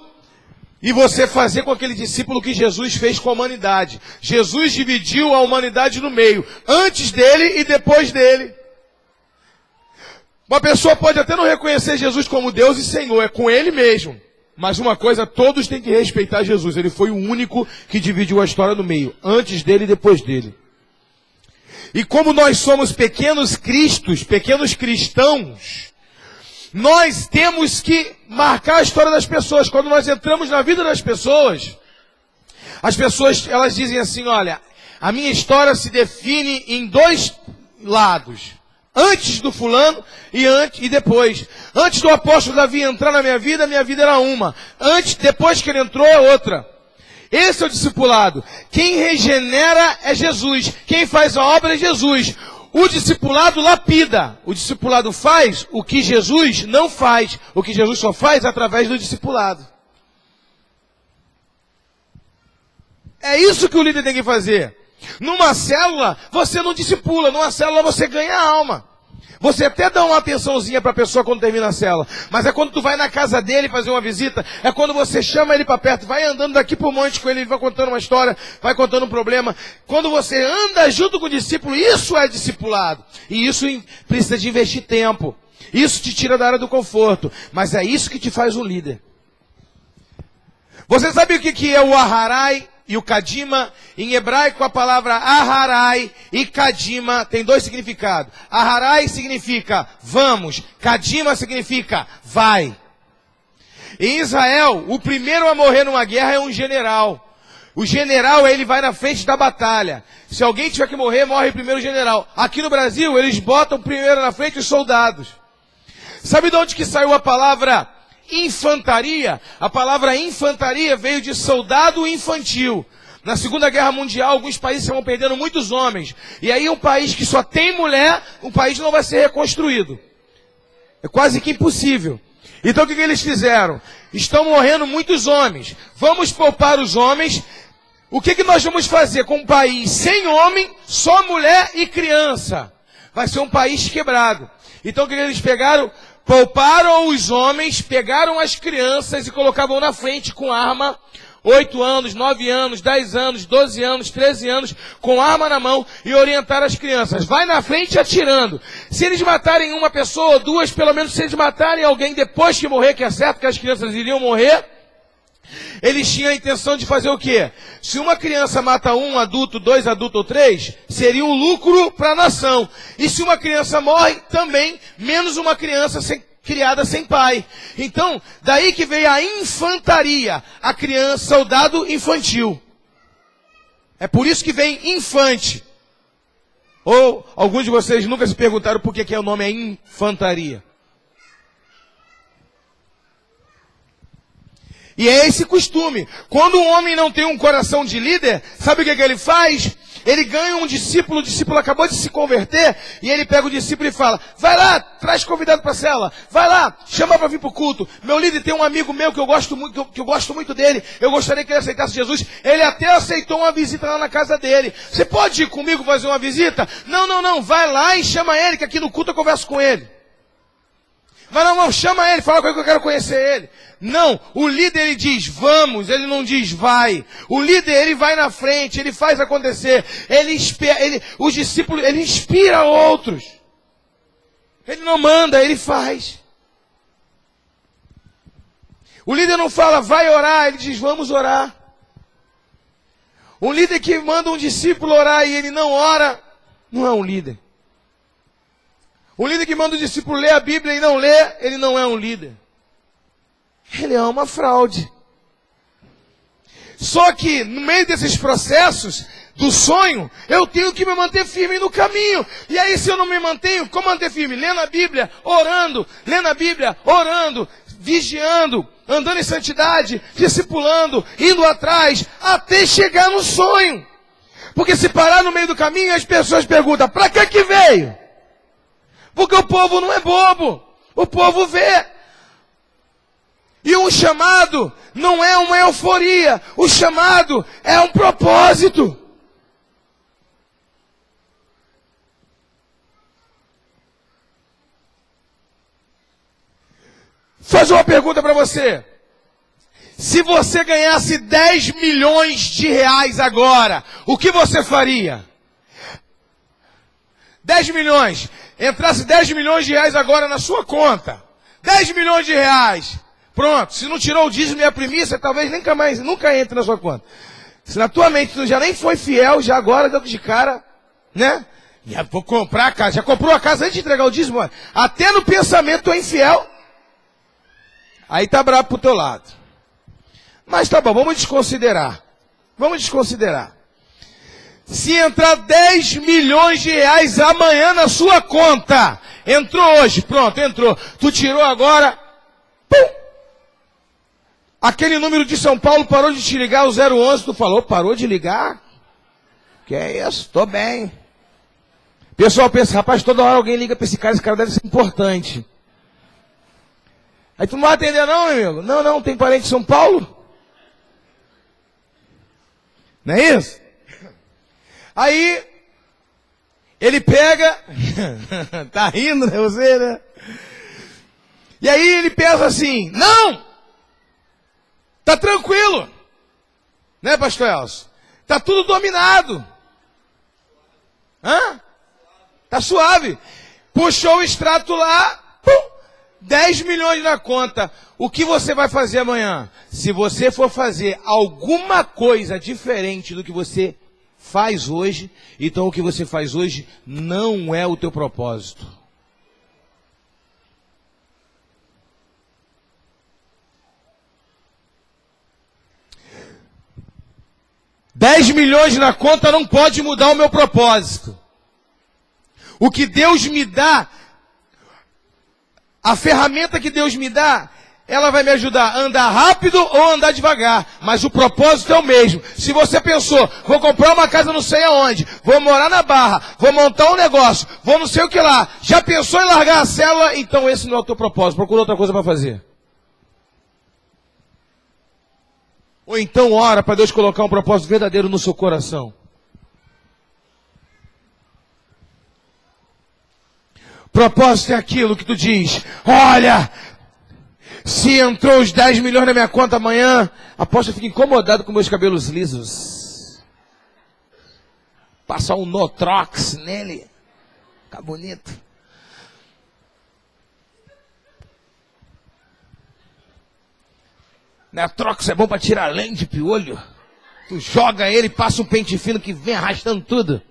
e você fazer com aquele discípulo o que Jesus fez com a humanidade. Jesus dividiu a humanidade no meio, antes dele e depois dele. Uma pessoa pode até não reconhecer Jesus como Deus e Senhor, é com ele mesmo. Mas uma coisa, todos têm que respeitar Jesus. Ele foi o único que dividiu a história no meio, antes dele e depois dele. E como nós somos pequenos cristos, pequenos cristãos, nós temos que marcar a história das pessoas. Quando nós entramos na vida das pessoas, as pessoas, elas dizem assim, olha, a minha história se define em dois lados. Antes do fulano e depois. Antes do apóstolo Davi entrar na minha vida era uma. Depois que ele entrou é outra. Esse é o discipulado. Quem regenera é Jesus. Quem faz a obra é Jesus. O discipulado lapida. O discipulado faz o que Jesus não faz. O que Jesus só faz através do discipulado. É isso que o líder tem que fazer. Numa célula, você não discipula. Numa célula, você ganha alma. Você até dá uma atençãozinha para a pessoa quando termina a célula. Mas é quando tu vai na casa dele fazer uma visita. É quando você chama ele para perto. Vai andando daqui para o monte com ele. Ele vai contando uma história. Vai contando um problema. Quando você anda junto com o discípulo, isso é discipulado. E isso precisa de investir tempo. Isso te tira da área do conforto. Mas é isso que te faz um líder. Você sabe o que é o Aharai e o Kadima? Em hebraico a palavra Aharai e Kadima tem dois significados. Aharai significa vamos, Kadima significa vai. Em Israel, o primeiro a morrer numa guerra é um general. O general, ele vai na frente da batalha. Se alguém tiver que morrer, morre primeiro o general. Aqui no Brasil, eles botam primeiro na frente os soldados. Sabe de onde que saiu a palavra infantaria? A palavra infantaria veio de soldado infantil. Na Segunda Guerra Mundial, alguns países estavam perdendo muitos homens. E aí um país que só tem mulher, um país não vai ser reconstruído. É quase que impossível. Então o que eles fizeram? Estão morrendo muitos homens. Vamos poupar os homens. O que nós vamos fazer com um país sem homem, só mulher e criança? Vai ser um país quebrado. Então o que eles pegaram? Pouparam os homens, pegaram as crianças e colocavam na frente com arma. 8 anos, 9 anos, 10 anos, 12 anos, 13 anos, com arma na mão e orientaram as crianças. Vai na frente atirando. Se eles matarem uma pessoa ou duas, pelo menos se eles matarem alguém depois que morrer, que é certo que as crianças iriam morrer, eles tinham a intenção de fazer o quê? Se uma criança mata um adulto, 2 adultos ou 3, seria um lucro para a nação. E se uma criança morre, também menos uma criança criada sem pai. Então, daí que veio a infantaria, a criança, soldado infantil. É por isso que vem infante. Ou alguns de vocês nunca se perguntaram por que o nome é infantaria. E é esse costume. Quando um homem não tem um coração de líder, sabe o que ele faz? Ele ganha um discípulo, o discípulo acabou de se converter, e ele pega o discípulo e fala, vai lá, traz convidado para a cela, vai lá, chama para vir para o culto. Meu líder tem um amigo meu que eu gosto muito dele, eu gostaria que ele aceitasse Jesus. Ele até aceitou uma visita lá na casa dele. Você pode ir comigo fazer uma visita? Não, vai lá e chama ele, que aqui no culto eu converso com ele. Mas não, chama ele, fala com ele que eu quero conhecer ele. Não, o líder ele diz vamos, ele não diz vai. O líder ele vai na frente, ele faz acontecer. Os discípulos, ele inspira outros. Ele não manda, ele faz. O líder não fala vai orar, ele diz vamos orar. Um líder que manda um discípulo orar e ele não ora, não é um líder. O líder que manda o discípulo ler a Bíblia e não lê, ele não é um líder. Ele é uma fraude. Só que, no meio desses processos do sonho, eu tenho que me manter firme no caminho. E aí, se eu não me mantenho, como manter firme? Lendo a Bíblia, orando, vigiando, andando em santidade, discipulando, indo atrás, até chegar no sonho. Porque se parar no meio do caminho, as pessoas perguntam, para que veio? Porque o povo não é bobo. O povo vê. E um chamado não é uma euforia. O chamado é um propósito. Vou fazer uma pergunta para você. Se você ganhasse 10 milhões de reais agora, o que você faria? 10 milhões. Entrasse 10 milhões de reais agora na sua conta. 10 milhões de reais. Pronto. Se não tirou o dízimo e a primícia, talvez nunca entre na sua conta. Se na tua mente tu já nem foi fiel, já agora deu de cara, né? Já vou comprar a casa. Já comprou a casa antes de entregar o dízimo? Até no pensamento tu é infiel. Aí tá bravo pro teu lado. Mas tá bom, vamos desconsiderar. Se entrar 10 milhões de reais amanhã na sua conta, entrou hoje, pronto, entrou. Tu tirou agora, pum! Aquele número de São Paulo parou de te ligar, o 011, tu falou, parou de ligar? Que é isso, tô bem. O pessoal pensa, rapaz, toda hora alguém liga para esse cara deve ser importante. Aí tu não vai atender não, meu amigo? Não, tem parente em São Paulo? Não é isso? Aí, ele pega, tá rindo, né, você, né? E aí ele pensa assim, não! Tá tranquilo, né, pastor Elcio? Tá tudo dominado. Tá suave. Puxou o extrato lá, pum, 10 milhões na conta. O que você vai fazer amanhã? Se você for fazer alguma coisa diferente do que você faz hoje, então o que você faz hoje não é o teu propósito. $10 milhões na conta não pode mudar o meu propósito. O que Deus me dá, a ferramenta que Deus me dá, ela vai me ajudar a andar rápido ou andar devagar. Mas o propósito é o mesmo. Se você pensou, vou comprar uma casa não sei aonde, vou morar na Barra, vou montar um negócio, vou não sei o que lá, já pensou em largar a célula, então esse não é o teu propósito. Procura outra coisa para fazer. Ou então ora para Deus colocar um propósito verdadeiro no seu coração. Propósito é aquilo que tu diz, olha, se entrou os 10 milhões na minha conta amanhã, aposto que eu fico incomodado com meus cabelos lisos. Passar um Notrox nele, fica bonito. Notrox é bom para tirar lente de piolho. Tu joga ele, passa um pente fino que vem arrastando tudo.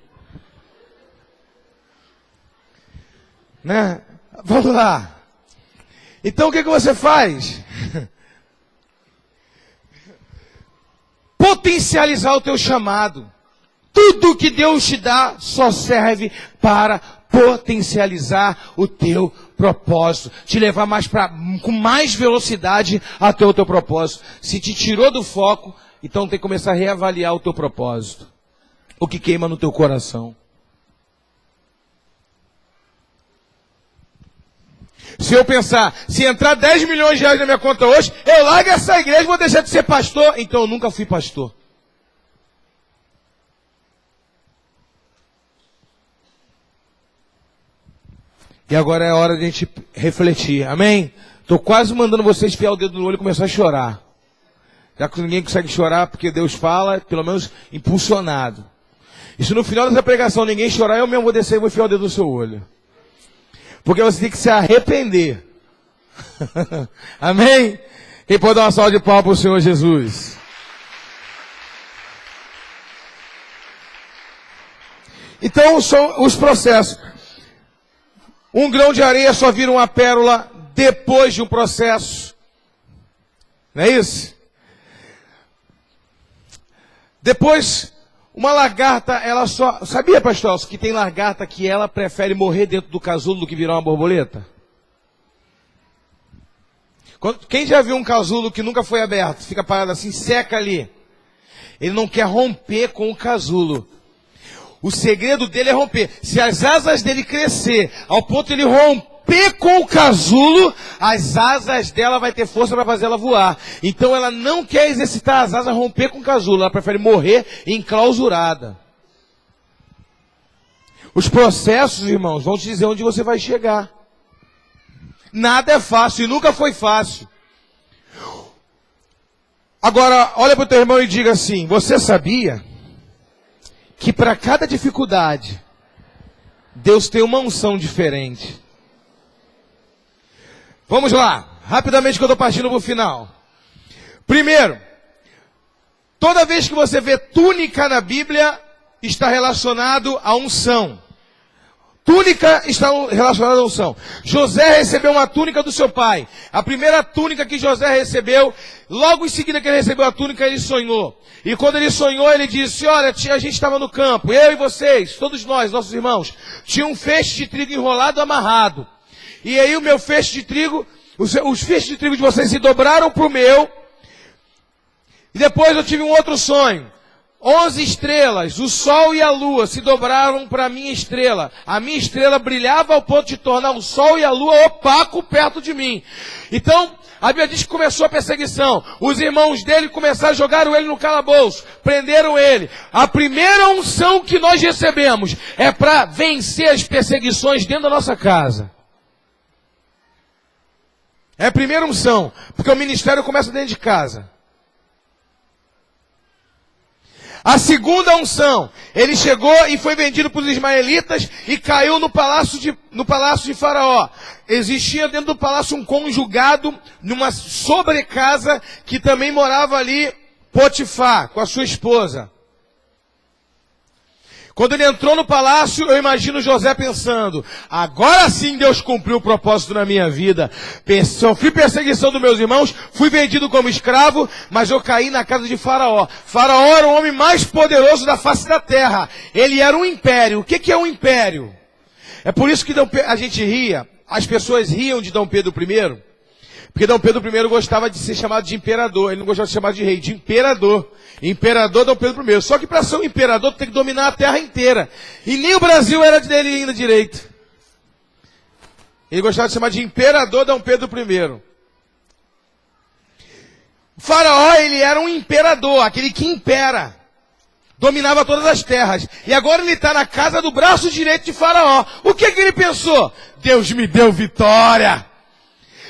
Né? Vamos lá. Então o que você faz? Potencializar o teu chamado. Tudo que Deus te dá só serve para potencializar o teu propósito. Te levar com mais velocidade até o teu propósito. Se te tirou do foco, então tem que começar a reavaliar o teu propósito. O que queima no teu coração. Se eu pensar, se entrar 10 milhões de reais na minha conta hoje, eu largo essa igreja e vou deixar de ser pastor. Então eu nunca fui pastor. E agora é hora de a gente refletir, amém? Estou quase mandando vocês enfiar o dedo no olho e começar a chorar. Já que ninguém consegue chorar porque Deus fala, pelo menos impulsionado. E se no final dessa pregação ninguém chorar, eu mesmo vou descer e vou enfiar o dedo no seu olho. Porque você tem que se arrepender. Amém? Quem pode dar uma salva de palmas para o Senhor Jesus? Então são os processos. Um grão de areia só vira uma pérola depois de um processo. Não é isso? Depois, uma lagarta, ela só... Sabia, pastor Elcio, que tem lagarta que ela prefere morrer dentro do casulo do que virar uma borboleta? Quem já viu um casulo que nunca foi aberto, fica parado assim, seca ali. Ele não quer romper com o casulo. O segredo dele é romper. Se as asas dele crescer ao ponto de ele romper com o casulo, as asas dela vai ter força para fazer ela voar. Então ela não quer exercitar as asas, romper com o casulo. Ela prefere morrer enclausurada. Os processos, irmãos, vão te dizer onde você vai chegar. Nada é fácil e nunca foi fácil. Agora, olha para o teu irmão e diga assim, você sabia que para cada dificuldade, Deus tem uma unção diferente? Vamos lá, rapidamente que eu estou partindo para o final. Primeiro, toda vez que você vê túnica na Bíblia, está relacionado à unção. Túnica está relacionada à unção. José recebeu uma túnica do seu pai. A primeira túnica que José recebeu, logo em seguida que ele recebeu a túnica, ele sonhou. E quando ele sonhou, ele disse, olha, a gente estava no campo, eu e vocês, todos nós, nossos irmãos, tinha um feixe de trigo enrolado, amarrado. E aí o meu feixe de trigo, os feixes de trigo de vocês se dobraram para o meu. E depois eu tive um outro sonho. 11 estrelas, o sol e a lua se dobraram para a minha estrela. A minha estrela brilhava ao ponto de tornar o sol e a lua opaco perto de mim. Então, a Bíblia diz que começou a perseguição. Os irmãos dele começaram a jogar ele no calabouço. Prenderam ele. A primeira unção que nós recebemos é para vencer as perseguições dentro da nossa casa. É a primeira unção. Porque o ministério começa dentro de casa. A segunda unção, ele chegou e foi vendido para os ismaelitas e caiu no palácio de Faraó. Existia dentro do palácio um conjugado, numa sobrecasa, que também morava ali, Potifar, com a sua esposa. Quando ele entrou no palácio, eu imagino José pensando, agora sim Deus cumpriu o propósito na minha vida. Sofri perseguição dos meus irmãos, fui vendido como escravo, mas eu caí na casa de Faraó. Faraó era o homem mais poderoso da face da terra. Ele era um império. O que é um império? É por isso que a gente ria, as pessoas riam de Dom Pedro I, porque Dom Pedro I gostava de ser chamado de imperador, ele não gostava de ser chamado de rei, de imperador. Imperador Dom Pedro I. Só que para ser um imperador, tu tem que dominar a terra inteira. E nem o Brasil era dele ainda direito. Ele gostava de ser chamado de imperador Dom Pedro I. O Faraó, ele era um imperador, aquele que impera. Dominava todas as terras. E agora ele está na casa do braço direito de Faraó. O que ele pensou? Deus me deu vitória.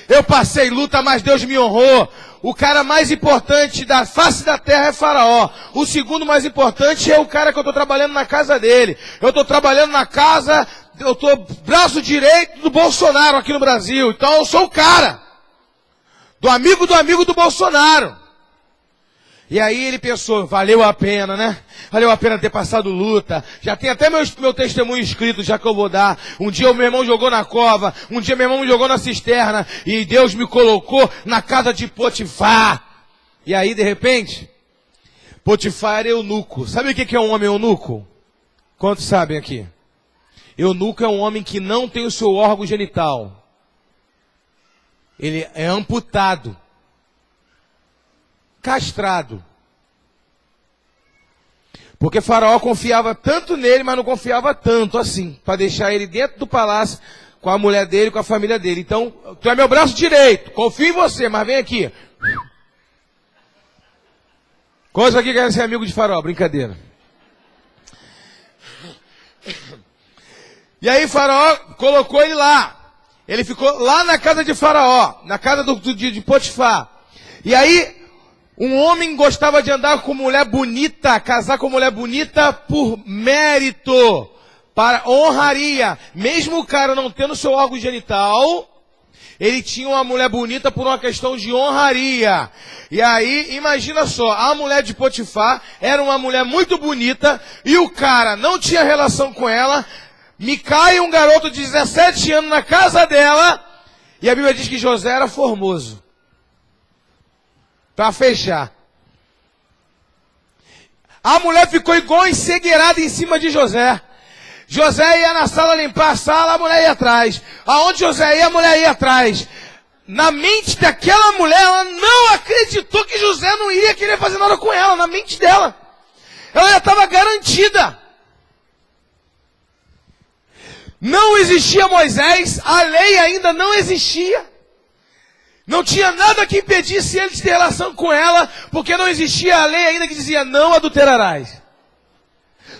Eu passei luta, mas Deus me honrou. O cara mais importante da face da terra é Faraó. O segundo mais importante é o cara que eu estou trabalhando na casa dele. Eu estou trabalhando na casa, eu estou braço direito do Bolsonaro aqui no Brasil. Então eu sou o cara. Do amigo do Bolsonaro. E aí ele pensou, valeu a pena, né? Valeu a pena ter passado luta. Já tem até meu testemunho escrito, já que eu vou dar. Um dia o meu irmão jogou na cova. Um dia meu irmão me jogou na cisterna. E Deus me colocou na casa de Potifar. E aí, de repente, Potifar era eunuco. Sabe o que é um homem eunuco? Quantos sabem aqui? Eunuco é um homem que não tem o seu órgão genital. Ele é amputado. Castrado. Porque Faraó confiava tanto nele, mas não confiava tanto assim, para deixar ele dentro do palácio com a mulher dele, com a família dele. Então, tu é meu braço direito, confio em você, mas vem aqui. Quantos aqui querem ser amigo de Faraó? Brincadeira. E aí Faraó colocou ele lá. Ele ficou lá na casa de Faraó, na casa de Potifar. E aí um homem gostava de andar com mulher bonita, casar com mulher bonita por mérito, para honraria. Mesmo o cara não tendo seu órgão genital, ele tinha uma mulher bonita por uma questão de honraria. E aí, imagina só, a mulher de Potifar era uma mulher muito bonita, e o cara não tinha relação com ela, me cai um garoto de 17 anos na casa dela, e a Bíblia diz que José era formoso. Para fechar. A mulher ficou igual encegueirada em cima de José. José ia na sala limpar a sala, a mulher ia atrás. Aonde José ia, a mulher ia atrás. Na mente daquela mulher, ela não acreditou que José não iria querer fazer nada com ela. Na mente dela. Ela já estava garantida. Não existia Moisés, a lei ainda não existia. Não tinha nada que impedisse ele de ter relação com ela, porque não existia a lei ainda que dizia, não adulterarás.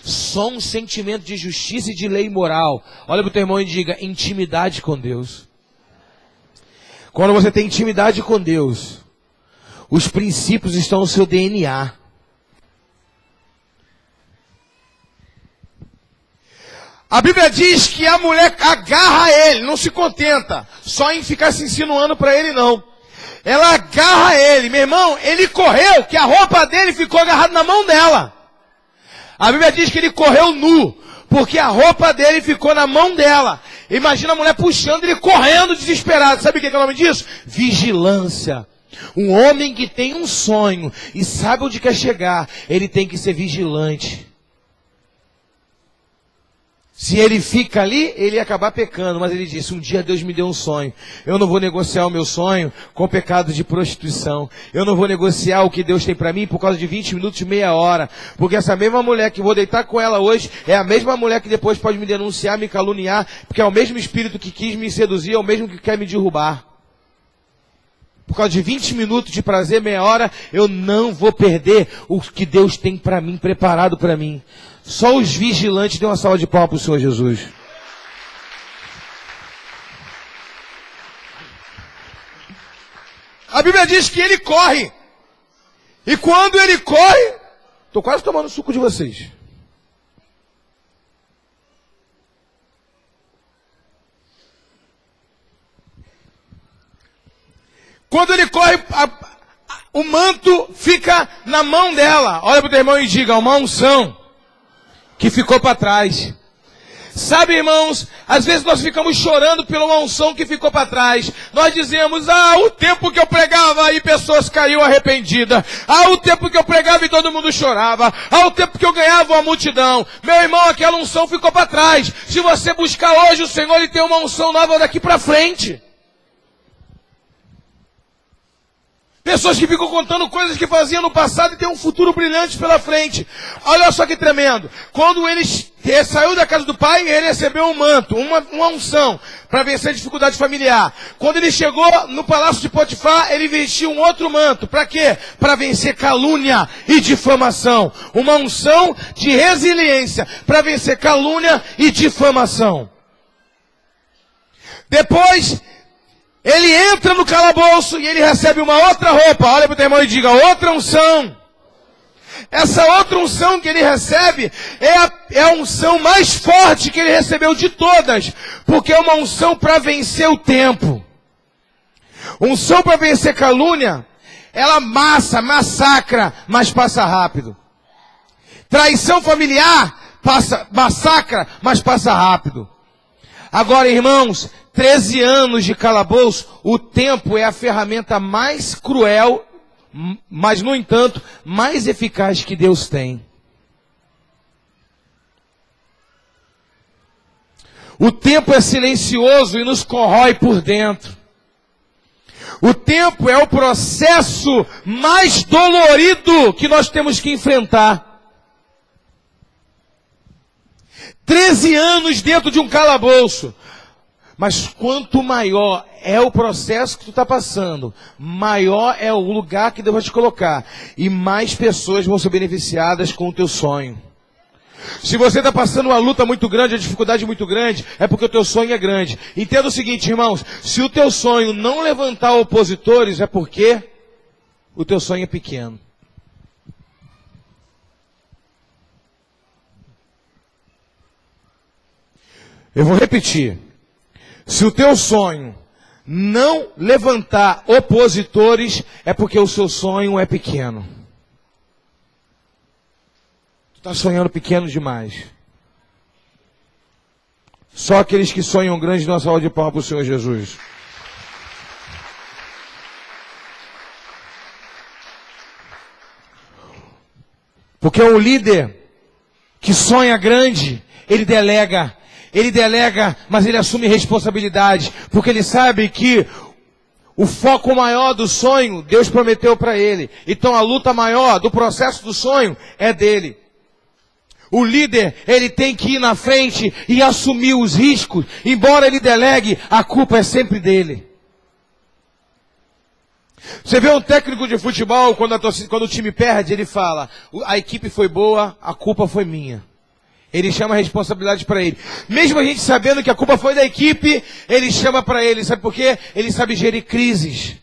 Só um sentimento de justiça e de lei moral. Olha para o teu irmão e diga, intimidade com Deus. Quando você tem intimidade com Deus, os princípios estão no seu DNA. A Bíblia diz que a mulher agarra ele, não se contenta só em ficar se insinuando para ele, não. Ela agarra ele, meu irmão, ele correu, que a roupa dele ficou agarrada na mão dela. A Bíblia diz que ele correu nu, porque a roupa dele ficou na mão dela. Imagina a mulher puxando ele correndo desesperado. Sabe o que é o nome disso? Vigilância. Um homem que tem um sonho e sabe onde quer chegar, ele tem que ser vigilante. Se ele fica ali, ele ia acabar pecando. Mas ele disse, um dia Deus me deu um sonho. Eu não vou negociar o meu sonho com pecado de prostituição. Eu não vou negociar o que Deus tem para mim por causa de 20 minutos, meia hora. Porque essa mesma mulher que vou deitar com ela hoje, é a mesma mulher que depois pode me denunciar, me caluniar. Porque é o mesmo espírito que quis me seduzir, é o mesmo que quer me derrubar. Por causa de 20 minutos de prazer, meia hora, eu não vou perder o que Deus tem para mim, preparado para mim. Só os vigilantes dão uma salva de palmas para o Senhor Jesus. A Bíblia diz que ele corre. E quando ele corre, Estou quase tomando suco de vocês. Quando ele corre, o manto fica na mão dela. Olha para o teu irmão e diga, uma unção que ficou para trás. Sabe, irmãos, às vezes nós ficamos chorando pela uma unção que ficou para trás. Nós dizemos, o tempo que eu pregava e pessoas caíam arrependidas. O tempo que eu pregava e todo mundo chorava. O tempo que eu ganhava uma multidão. Meu irmão, aquela unção ficou para trás. Se você buscar hoje o Senhor, Ele tem uma unção nova daqui para frente. Pessoas que ficam contando coisas que faziam no passado e tem um futuro brilhante pela frente. Olha só que tremendo. Quando ele saiu da casa do pai, ele recebeu um manto, uma unção, para vencer a dificuldade familiar. Quando ele chegou no palácio de Potifar, ele vestiu um outro manto. Para quê? Para vencer calúnia e difamação. Uma unção de resiliência, para vencer calúnia e difamação. Depois, ele entra no calabouço e ele recebe uma outra roupa. Olha para o teu irmão e diga, outra unção. Essa outra unção que ele recebe é a unção mais forte que ele recebeu de todas. Porque é uma unção para vencer o tempo. Unção para vencer calúnia, ela massacra, mas passa rápido. Traição familiar, massacra, mas passa rápido. Agora, irmãos, 13 anos de calabouço, o tempo é a ferramenta mais cruel, mas, no entanto, mais eficaz que Deus tem. O tempo é silencioso e nos corrói por dentro. O tempo é o processo mais dolorido que nós temos que enfrentar. 13 anos dentro de um calabouço. Mas quanto maior é o processo que tu está passando, maior é o lugar que Deus vai te colocar. E mais pessoas vão ser beneficiadas com o teu sonho. Se você está passando uma luta muito grande, uma dificuldade muito grande, é porque o teu sonho é grande. Entenda o seguinte, irmãos, se o teu sonho não levantar opositores, é porque o teu sonho é pequeno. Eu vou repetir. Se o teu sonho não levantar opositores, é porque o seu sonho é pequeno. Tu está sonhando pequeno demais. Só aqueles que sonham grande dão uma salva de palmas para o Senhor Jesus. Porque um líder que sonha grande, ele delega, mas ele assume responsabilidade, porque ele sabe que o foco maior do sonho, Deus prometeu para ele. Então a luta maior do processo do sonho é dele. O líder, ele tem que ir na frente e assumir os riscos. Embora ele delegue, a culpa é sempre dele. Você vê um técnico de futebol, quando o time perde, ele fala, a equipe foi boa, a culpa foi minha. Ele chama a responsabilidade para ele. Mesmo a gente sabendo que a culpa foi da equipe, ele chama para ele. Sabe por quê? Ele sabe gerir crises.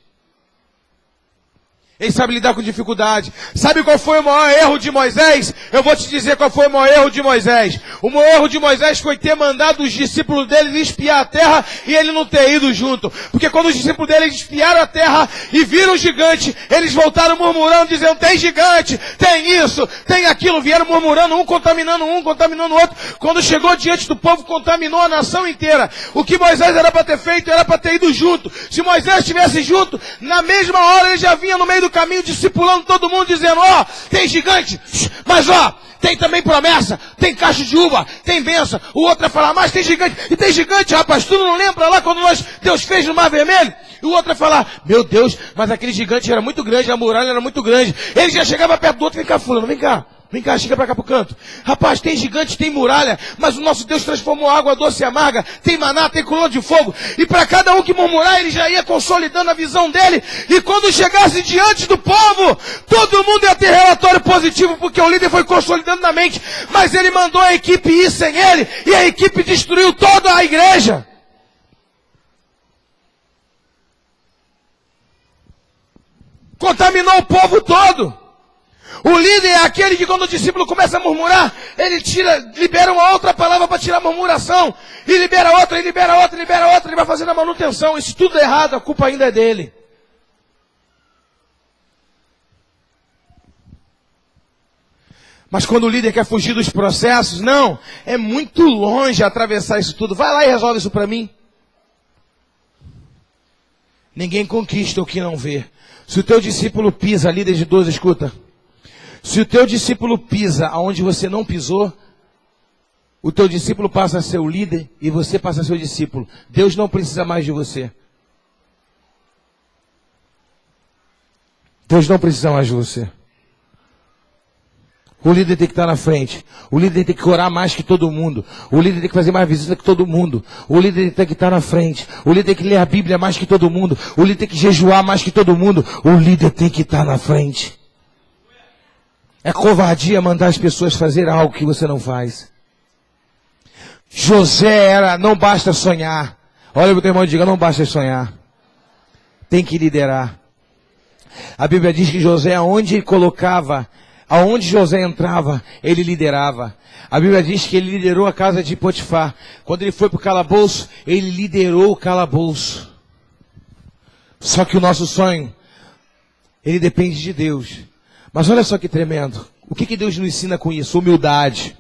Ele sabe lidar com dificuldade. Sabe qual foi o maior erro de Moisés? Eu vou te dizer qual foi o maior erro de Moisés. O maior erro de Moisés foi ter mandado os discípulos dele espiar a terra e ele não ter ido junto. Porque quando os discípulos dele espiaram a terra e viram o gigante, eles voltaram murmurando, dizendo, tem gigante, tem isso, tem aquilo. Vieram murmurando, um contaminando o outro. Quando chegou diante do povo, contaminou a nação inteira. O que Moisés era para ter feito, era para ter ido junto. Se Moisés estivesse junto, na mesma hora ele já vinha no meio do caminho, discipulando todo mundo, dizendo, tem gigante, mas tem também promessa, tem cacho de uva, tem bênção. O outro vai falar, mas tem gigante, e tem gigante, rapaz, tu não lembra lá quando Deus fez no Mar Vermelho? E o outro vai falar, meu Deus, mas aquele gigante era muito grande, a muralha era muito grande. Ele já chegava perto do outro, vem cá fulano, vem cá, chega pra cá pro canto. Rapaz, tem gigante, tem muralha, mas o nosso Deus transformou água doce e amarga, tem maná, tem coluna de fogo. E para cada um que murmurar, ele já ia consolidando a visão dele. E quando chegasse diante do povo, todo mundo ia ter relatório positivo, porque o líder foi consolidando na mente. Mas ele mandou a equipe ir sem ele, e a equipe destruiu toda a igreja. Contaminou o povo todo. O líder é aquele que quando o discípulo começa a murmurar, ele libera uma outra palavra para tirar a murmuração. E libera outra, e libera outra, e libera outra. Ele vai fazendo a manutenção. E se tudo é errado, a culpa ainda é dele. Mas quando o líder quer fugir dos processos, não, é muito longe atravessar isso tudo. Vai lá e resolve isso para mim. Ninguém conquista o que não vê. Se o teu discípulo pisa, líder de 12, escuta. Se o teu discípulo pisa aonde você não pisou, o teu discípulo passa a ser o líder e você passa a ser o discípulo. Deus não precisa mais de você. Deus não precisa mais de você. O líder tem que estar na frente. O líder tem que orar mais que todo mundo. O líder tem que fazer mais visita que todo mundo. O líder tem que estar na frente. O líder tem que ler a Bíblia mais que todo mundo. O líder tem que jejuar mais que todo mundo. O líder tem que estar na frente. É covardia mandar as pessoas fazer algo que você não faz. José era, não basta sonhar. Olha o teu irmão e diga, não basta sonhar. Tem que liderar. A Bíblia diz que José, aonde José entrava, ele liderava. A Bíblia diz que ele liderou a casa de Potifar. Quando ele foi para o calabouço, ele liderou o calabouço. Só que o nosso sonho, ele depende de Deus. Mas olha só que tremendo. O que Deus nos ensina com isso? Humildade.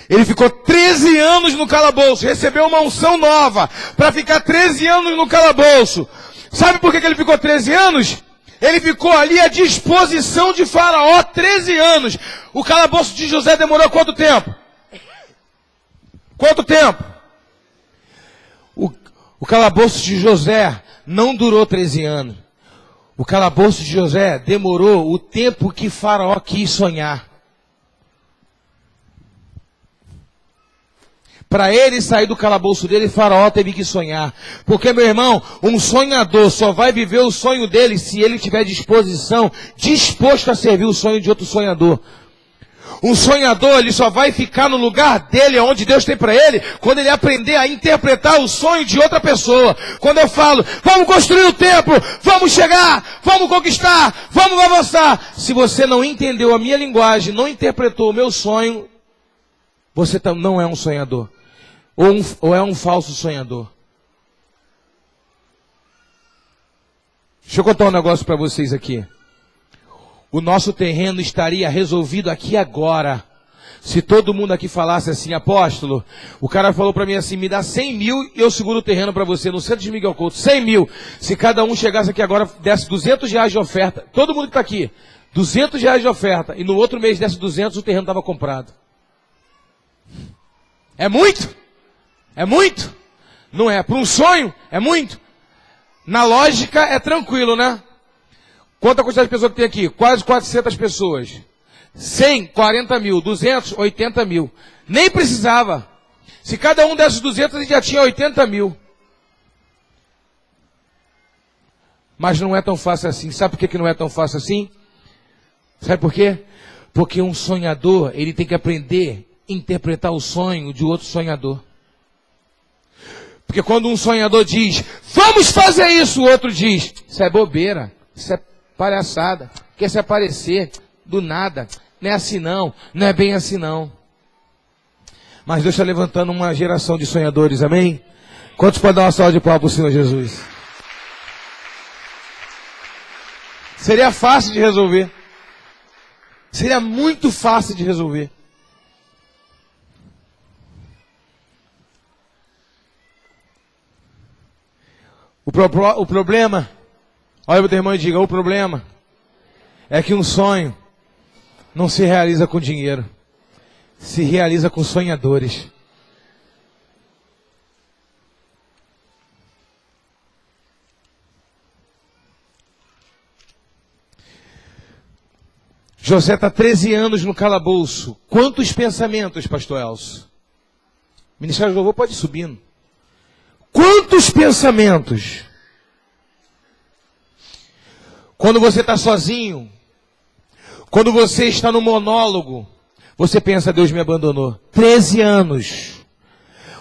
Ele ficou 13 anos no calabouço, recebeu uma unção nova para ficar 13 anos no calabouço. Sabe por que ele ficou 13 anos? Ele ficou ali à disposição de Faraó 13 anos. O calabouço de José demorou quanto tempo? Quanto tempo? O calabouço de José não durou 13 anos. O calabouço de José demorou o tempo que Faraó quis sonhar. Para ele sair do calabouço dele, Faraó teve que sonhar. Porque, meu irmão, um sonhador só vai viver o sonho dele se ele tiver disposição, disposto a servir o sonho de outro sonhador. Um sonhador, ele só vai ficar no lugar dele, onde Deus tem para ele, quando ele aprender a interpretar o sonho de outra pessoa. Quando eu falo, vamos construir o templo, vamos chegar, vamos conquistar, vamos avançar. Se você não entendeu a minha linguagem, não interpretou o meu sonho, você não é um sonhador. Ou é um falso sonhador. Deixa eu contar um negócio para vocês aqui. O nosso terreno estaria resolvido aqui agora. Se todo mundo aqui falasse assim, apóstolo, o cara falou para mim assim, me dá 100 mil e eu seguro o terreno para você, no centro de Miguel Couto, 100 mil. Se cada um chegasse aqui agora, desse 200 reais de oferta, todo mundo que está aqui, 200 reais de oferta, e no outro mês desse 200, o terreno estava comprado. É muito? É muito? Não é. Para um sonho, é muito. Na lógica, é tranquilo, né? Quanta quantidade de pessoas que tem aqui? Quase 400 pessoas. 100, 40 mil. 200, 80 mil. Nem precisava. Se cada um desses 200, a gente já tinha 80 mil. Mas não é tão fácil assim. Sabe por que não é tão fácil assim? Sabe por quê? Porque um sonhador, ele tem que aprender a interpretar o sonho de outro sonhador. Porque quando um sonhador diz, vamos fazer isso, o outro diz, isso é bobeira, isso é palhaçada, quer se aparecer do nada, não é assim não, não é bem assim não. Mas Deus está levantando uma geração de sonhadores, amém? Quantos podem dar uma salva de palmas para o Senhor Jesus? Seria fácil de resolver. Seria muito fácil de resolver. O problema, olha para o teu irmão e diga, o problema é que um sonho não se realiza com dinheiro, se realiza com sonhadores. José está 13 anos no calabouço. Quantos pensamentos, pastor Elcio? O Ministério do Louvor pode ir subindo. Quantos pensamentos? Quando você está sozinho, quando você está no monólogo, você pensa, Deus me abandonou. 13 anos.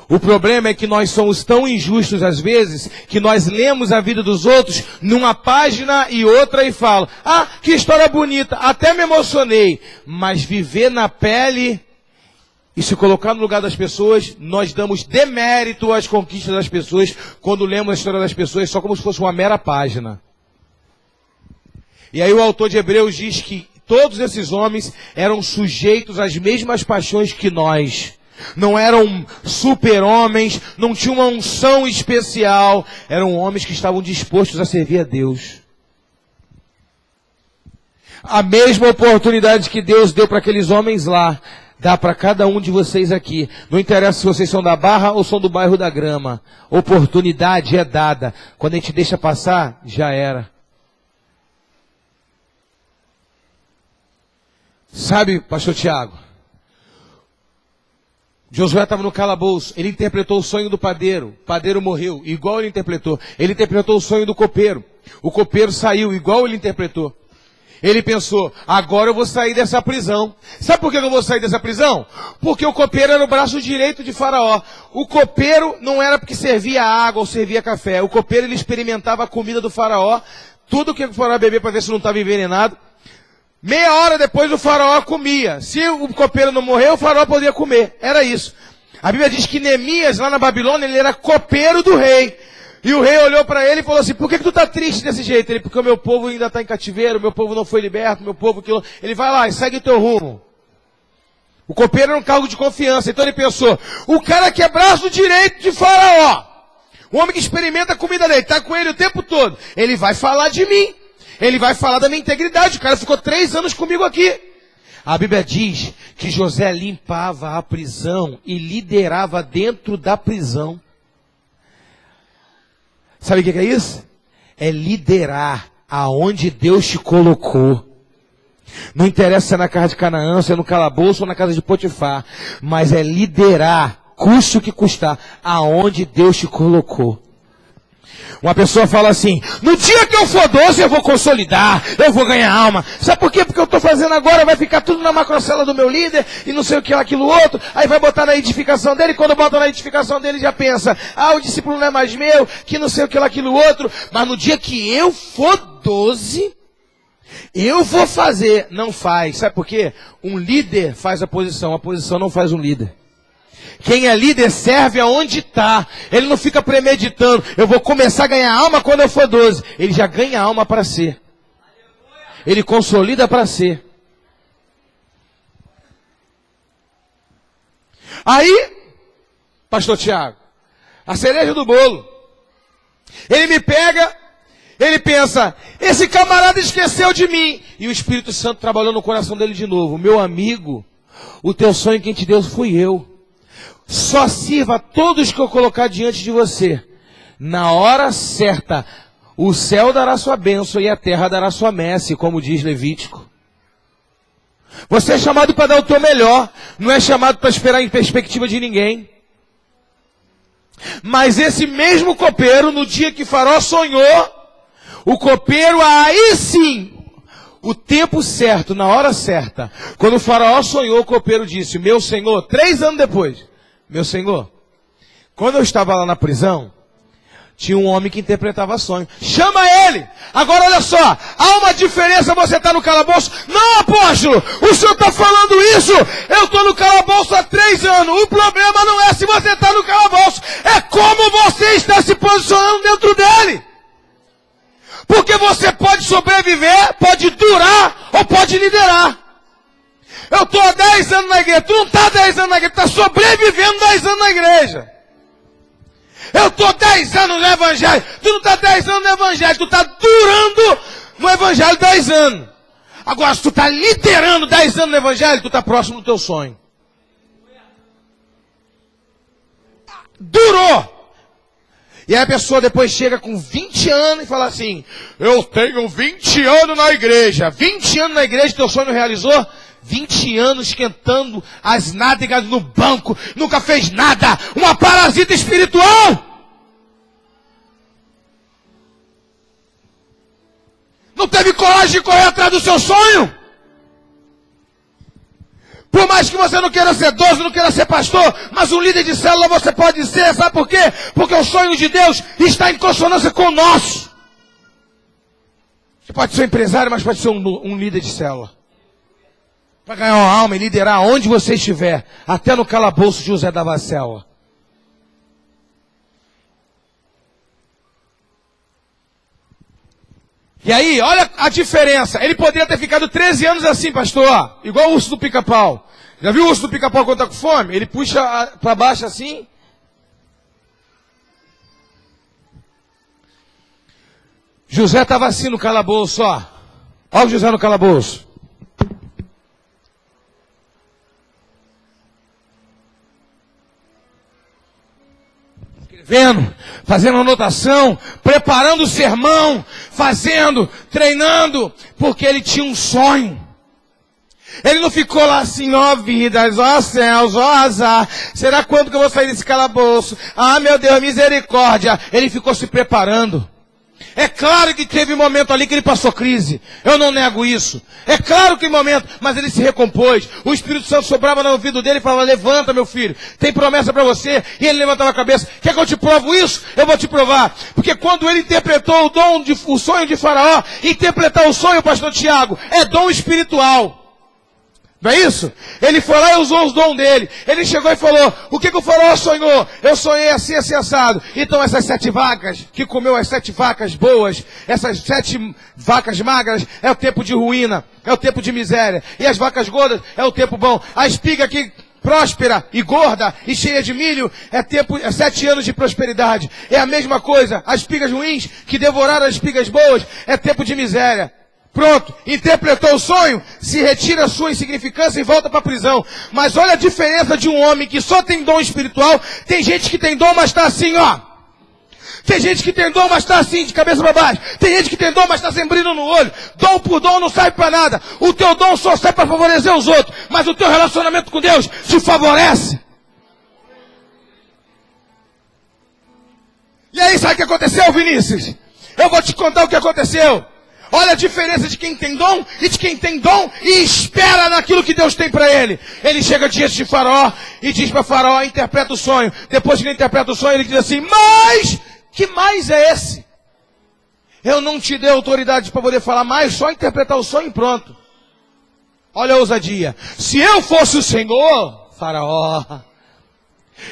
O problema é que nós somos tão injustos às vezes, que nós lemos a vida dos outros numa página e outra e falo, ah, que história bonita, até me emocionei. Mas viver na pele e se colocar no lugar das pessoas, nós damos demérito às conquistas das pessoas quando lemos a história das pessoas só como se fosse uma mera página. E aí o autor de Hebreus diz que todos esses homens eram sujeitos às mesmas paixões que nós. Não eram super-homens, não tinham uma unção especial. Eram homens que estavam dispostos a servir a Deus. A mesma oportunidade que Deus deu para aqueles homens lá, dá para cada um de vocês aqui. Não interessa se vocês são da Barra ou são do bairro da Grama. Oportunidade é dada. Quando a gente deixa passar, já era. Sabe, pastor Tiago? Josué estava no calabouço, ele interpretou o sonho do padeiro. O padeiro morreu, igual ele interpretou. Ele interpretou o sonho do copeiro. O copeiro saiu, igual ele interpretou. Ele pensou, agora eu vou sair dessa prisão. Sabe por que eu não vou sair dessa prisão? Porque o copeiro era o braço direito de Faraó. O copeiro não era porque servia água ou servia café. O copeiro, ele experimentava a comida do Faraó. Tudo que o Faraó bebia para ver se não estava envenenado. Meia hora depois o Faraó comia. Se o copeiro não morreu, o Faraó podia comer. Era isso. A Bíblia diz que Neemias, lá na Babilônia, ele era copeiro do rei. E o rei olhou para ele e falou assim, por que tu está triste desse jeito? Ele, porque o meu povo ainda está em cativeiro, meu povo não foi liberto, meu povo... Ele vai lá e segue o teu rumo. O copeiro era um cargo de confiança. Então ele pensou, o cara que é braço direito de Faraó, o homem que experimenta a comida dele, está com ele o tempo todo, ele vai falar de mim. Ele vai falar da minha integridade. O cara ficou 3 anos comigo aqui. A Bíblia diz que José limpava a prisão e liderava dentro da prisão. Sabe o que é isso? É liderar aonde Deus te colocou. Não interessa se é na casa de Canaã, se é no calabouço ou na casa de Potifar. Mas é liderar, custe o que custar, aonde Deus te colocou. Uma pessoa fala assim, no dia que eu for 12 eu vou consolidar, eu vou ganhar alma. Sabe por quê? Porque eu estou fazendo agora, vai ficar tudo na macrocela do meu líder, e não sei o que, aquilo outro, aí vai botar na edificação dele, quando bota na edificação dele já pensa, o discípulo não é mais meu, que não sei o que, aquilo outro, mas no dia que eu for 12, eu vou fazer. Não faz, sabe por quê? Um líder faz a posição não faz um líder. Quem é líder serve aonde está. Ele não fica premeditando. Eu vou começar a ganhar alma quando eu for 12. Ele já ganha alma para ser. Ele consolida para ser. Aí, pastor Tiago, a cereja do bolo. Ele me pega, ele pensa, esse camarada esqueceu de mim. E o Espírito Santo trabalhou no coração dele de novo. Meu amigo, o teu sonho quem te deu fui eu. Só sirva a todos que eu colocar diante de você. Na hora certa, o céu dará sua bênção e a terra dará sua messe, como diz Levítico. Você é chamado para dar o teu melhor, não é chamado para esperar em perspectiva de ninguém. Mas esse mesmo copeiro, no dia que Faraó sonhou, o copeiro aí sim, o tempo certo, na hora certa, quando o Faraó sonhou, o copeiro disse, meu senhor, 3 anos depois, meu senhor, quando eu estava lá na prisão, tinha um homem que interpretava sonho. Chama ele! Agora olha só, há uma diferença você estar no calabouço? Não, apóstolo, o senhor está falando isso? Eu estou no calabouço há 3 anos. O problema não é se você está no calabouço, é como você está se posicionando dentro dele. Porque você pode sobreviver, pode durar ou pode liderar. Eu estou há 10 anos na igreja. Tu não está 10 anos na igreja, tu está sobrevivendo 10 anos na igreja. Eu estou 10 anos no evangelho. Tu não está 10 anos no evangelho, tu está durando no evangelho 10 anos. Agora, se tu está liderando 10 anos no evangelho, tu está próximo do teu sonho. Durou. E aí a pessoa depois chega com 20 anos e fala assim, eu tenho 20 anos na igreja. 20 anos na igreja, teu sonho não realizou? 20 anos esquentando as nádegas no banco, nunca fez nada, uma parasita espiritual. Não teve coragem de correr atrás do seu sonho? Por mais que você não queira ser idoso, não queira ser pastor, mas um líder de célula você pode ser, sabe por quê? Porque o sonho de Deus está em consonância com o nosso. Você pode ser um empresário, mas pode ser um líder de célula. Para ganhar uma alma e liderar onde você estiver, até no calabouço de José dava a célula. E aí, olha a diferença. Ele poderia ter ficado 13 anos assim, pastor, igual o urso do pica-pau. Já viu o urso do pica-pau quando está com fome? Ele puxa para baixo assim. José estava assim no calabouço, ó. Olha o José no calabouço. Escrevendo, fazendo anotação, preparando o sermão, fazendo, treinando, porque ele tinha um sonho. Ele não ficou lá assim, ó vidas, ó céus, ó azar, será quando que eu vou sair desse calabouço? Ah, meu Deus, misericórdia. Ele ficou se preparando. É claro que teve um momento ali que ele passou crise. Eu não nego isso. É claro que momento, mas ele se recompôs. O Espírito Santo sobrava no ouvido dele e falava, levanta meu filho, tem promessa para você. E ele levantava a cabeça, quer que eu te provo isso? Eu vou te provar. Porque quando ele interpretou o sonho de Faraó, interpretar o sonho, pastor Tiago, é dom espiritual. Não é isso? Ele foi lá e usou os dons dele. Ele chegou e falou, o que o Faraó sonhou? Eu sonhei assim, assim, assado. Então essas 7 vacas, que comeu as 7 vacas boas, essas 7 vacas magras, é o tempo de ruína, é o tempo de miséria. E as vacas gordas é o tempo bom. A espiga que próspera e gorda e cheia de milho, é 7 anos de prosperidade. É a mesma coisa. As espigas ruins que devoraram as espigas boas, é tempo de miséria. Pronto, interpretou o sonho, se retira a sua insignificância e volta para a prisão. Mas olha a diferença de um homem que só tem dom espiritual. Tem gente que tem dom, mas está assim, ó. Tem gente que tem dom, mas está assim, de cabeça para baixo. Tem gente que tem dom, mas está sem brilho no olho. Dom por dom não serve para nada. O teu dom só serve para favorecer os outros. Mas o teu relacionamento com Deus te favorece. E aí, sabe o que aconteceu, Vinícius? Eu vou te contar o que aconteceu. Olha a diferença de quem tem dom e de quem tem dom e espera naquilo que Deus tem para ele. Ele chega diante de Faraó e diz para Faraó, interpreta o sonho. Depois que ele interpreta o sonho, ele diz assim, mas que mais é esse? Eu não te dei autoridade para poder falar mais, só interpretar o sonho e pronto. Olha a ousadia. Se eu fosse o Senhor, Faraó,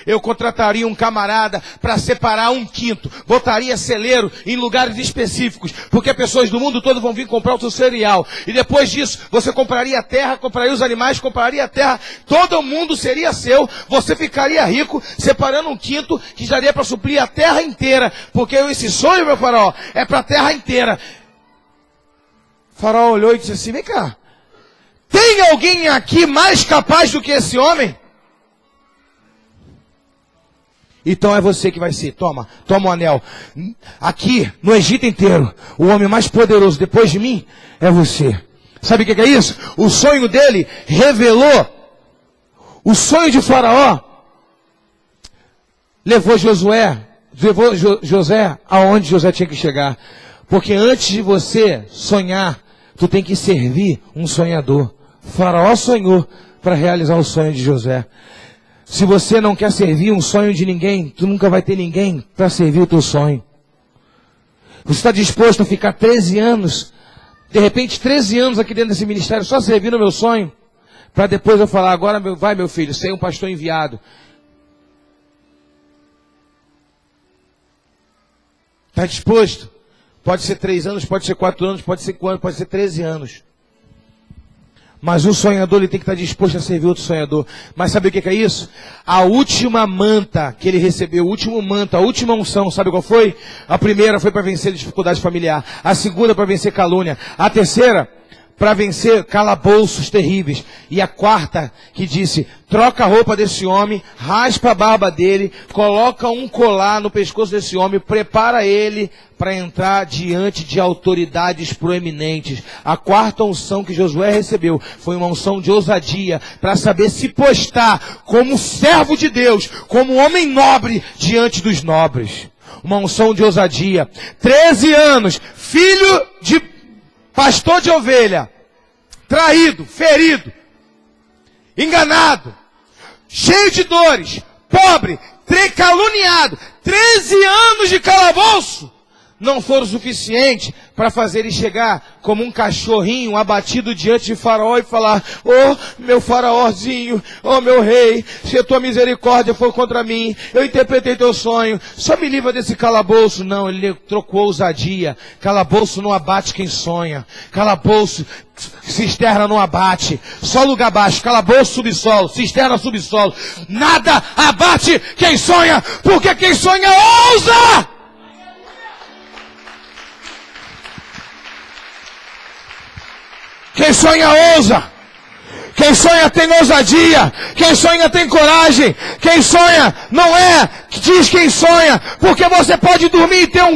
eu contrataria um camarada para separar 1/5, botaria celeiro em lugares específicos, porque pessoas do mundo todo vão vir comprar o seu cereal. E depois disso, você compraria a terra, compraria os animais, compraria a terra, todo mundo seria seu, você ficaria rico, separando 1/5 que daria para suprir a terra inteira, porque esse sonho, meu faraó, é para a terra inteira. O faraó olhou e disse assim, vem cá, tem alguém aqui mais capaz do que esse homem? Então é você que vai ser. Toma o anel. Aqui, no Egito inteiro, o homem mais poderoso depois de mim é você. Sabe o que é isso? O sonho dele revelou o sonho de Faraó. Levou José aonde José tinha que chegar. Porque antes de você sonhar, tu tem que servir um sonhador. Faraó sonhou para realizar o sonho de José. Se você não quer servir um sonho de ninguém, tu nunca vai ter ninguém para servir o teu sonho. Você está disposto a ficar 13 anos, de repente 13 anos aqui dentro desse ministério, só servindo o meu sonho, para depois eu falar, agora vai meu filho, você é um pastor enviado. Está disposto? Pode ser 3 anos, pode ser 4 anos, pode ser 5 anos, pode ser 13 anos. Mas um sonhador, ele tem que estar disposto a servir outro sonhador. Mas sabe o que é isso? A última manta que ele recebeu, o último manto, a última unção, sabe qual foi? A primeira foi para vencer dificuldade familiar. A segunda para vencer calúnia. A terceira para vencer calabouços terríveis. E a quarta que disse, troca a roupa desse homem, raspa a barba dele, coloca um colar no pescoço desse homem, prepara ele para entrar diante de autoridades proeminentes. A quarta unção que Josué recebeu foi uma unção de ousadia, para saber se postar como servo de Deus, como homem nobre diante dos nobres. Uma unção de ousadia. 13 anos, filho de pastor de ovelha, traído, ferido. enganado, cheio de dores, pobre, caluniado, 13 anos de calabouço, não foram suficientes para fazer ele chegar como um cachorrinho abatido diante de Faraó e falar: oh, meu faraózinho, oh, meu rei, se a tua misericórdia for contra mim, eu interpretei teu sonho, só me livra desse calabouço. Não, ele trocou ousadia. Calabouço não abate quem sonha. Calabouço, cisterna não abate. Só lugar baixo. Calabouço, subsolo. Cisterna, subsolo. Nada abate quem sonha, porque quem sonha ousa! Quem sonha ousa. Quem sonha tem ousadia. Quem sonha tem coragem. Quem sonha não diz quem sonha, porque você pode dormir e ter um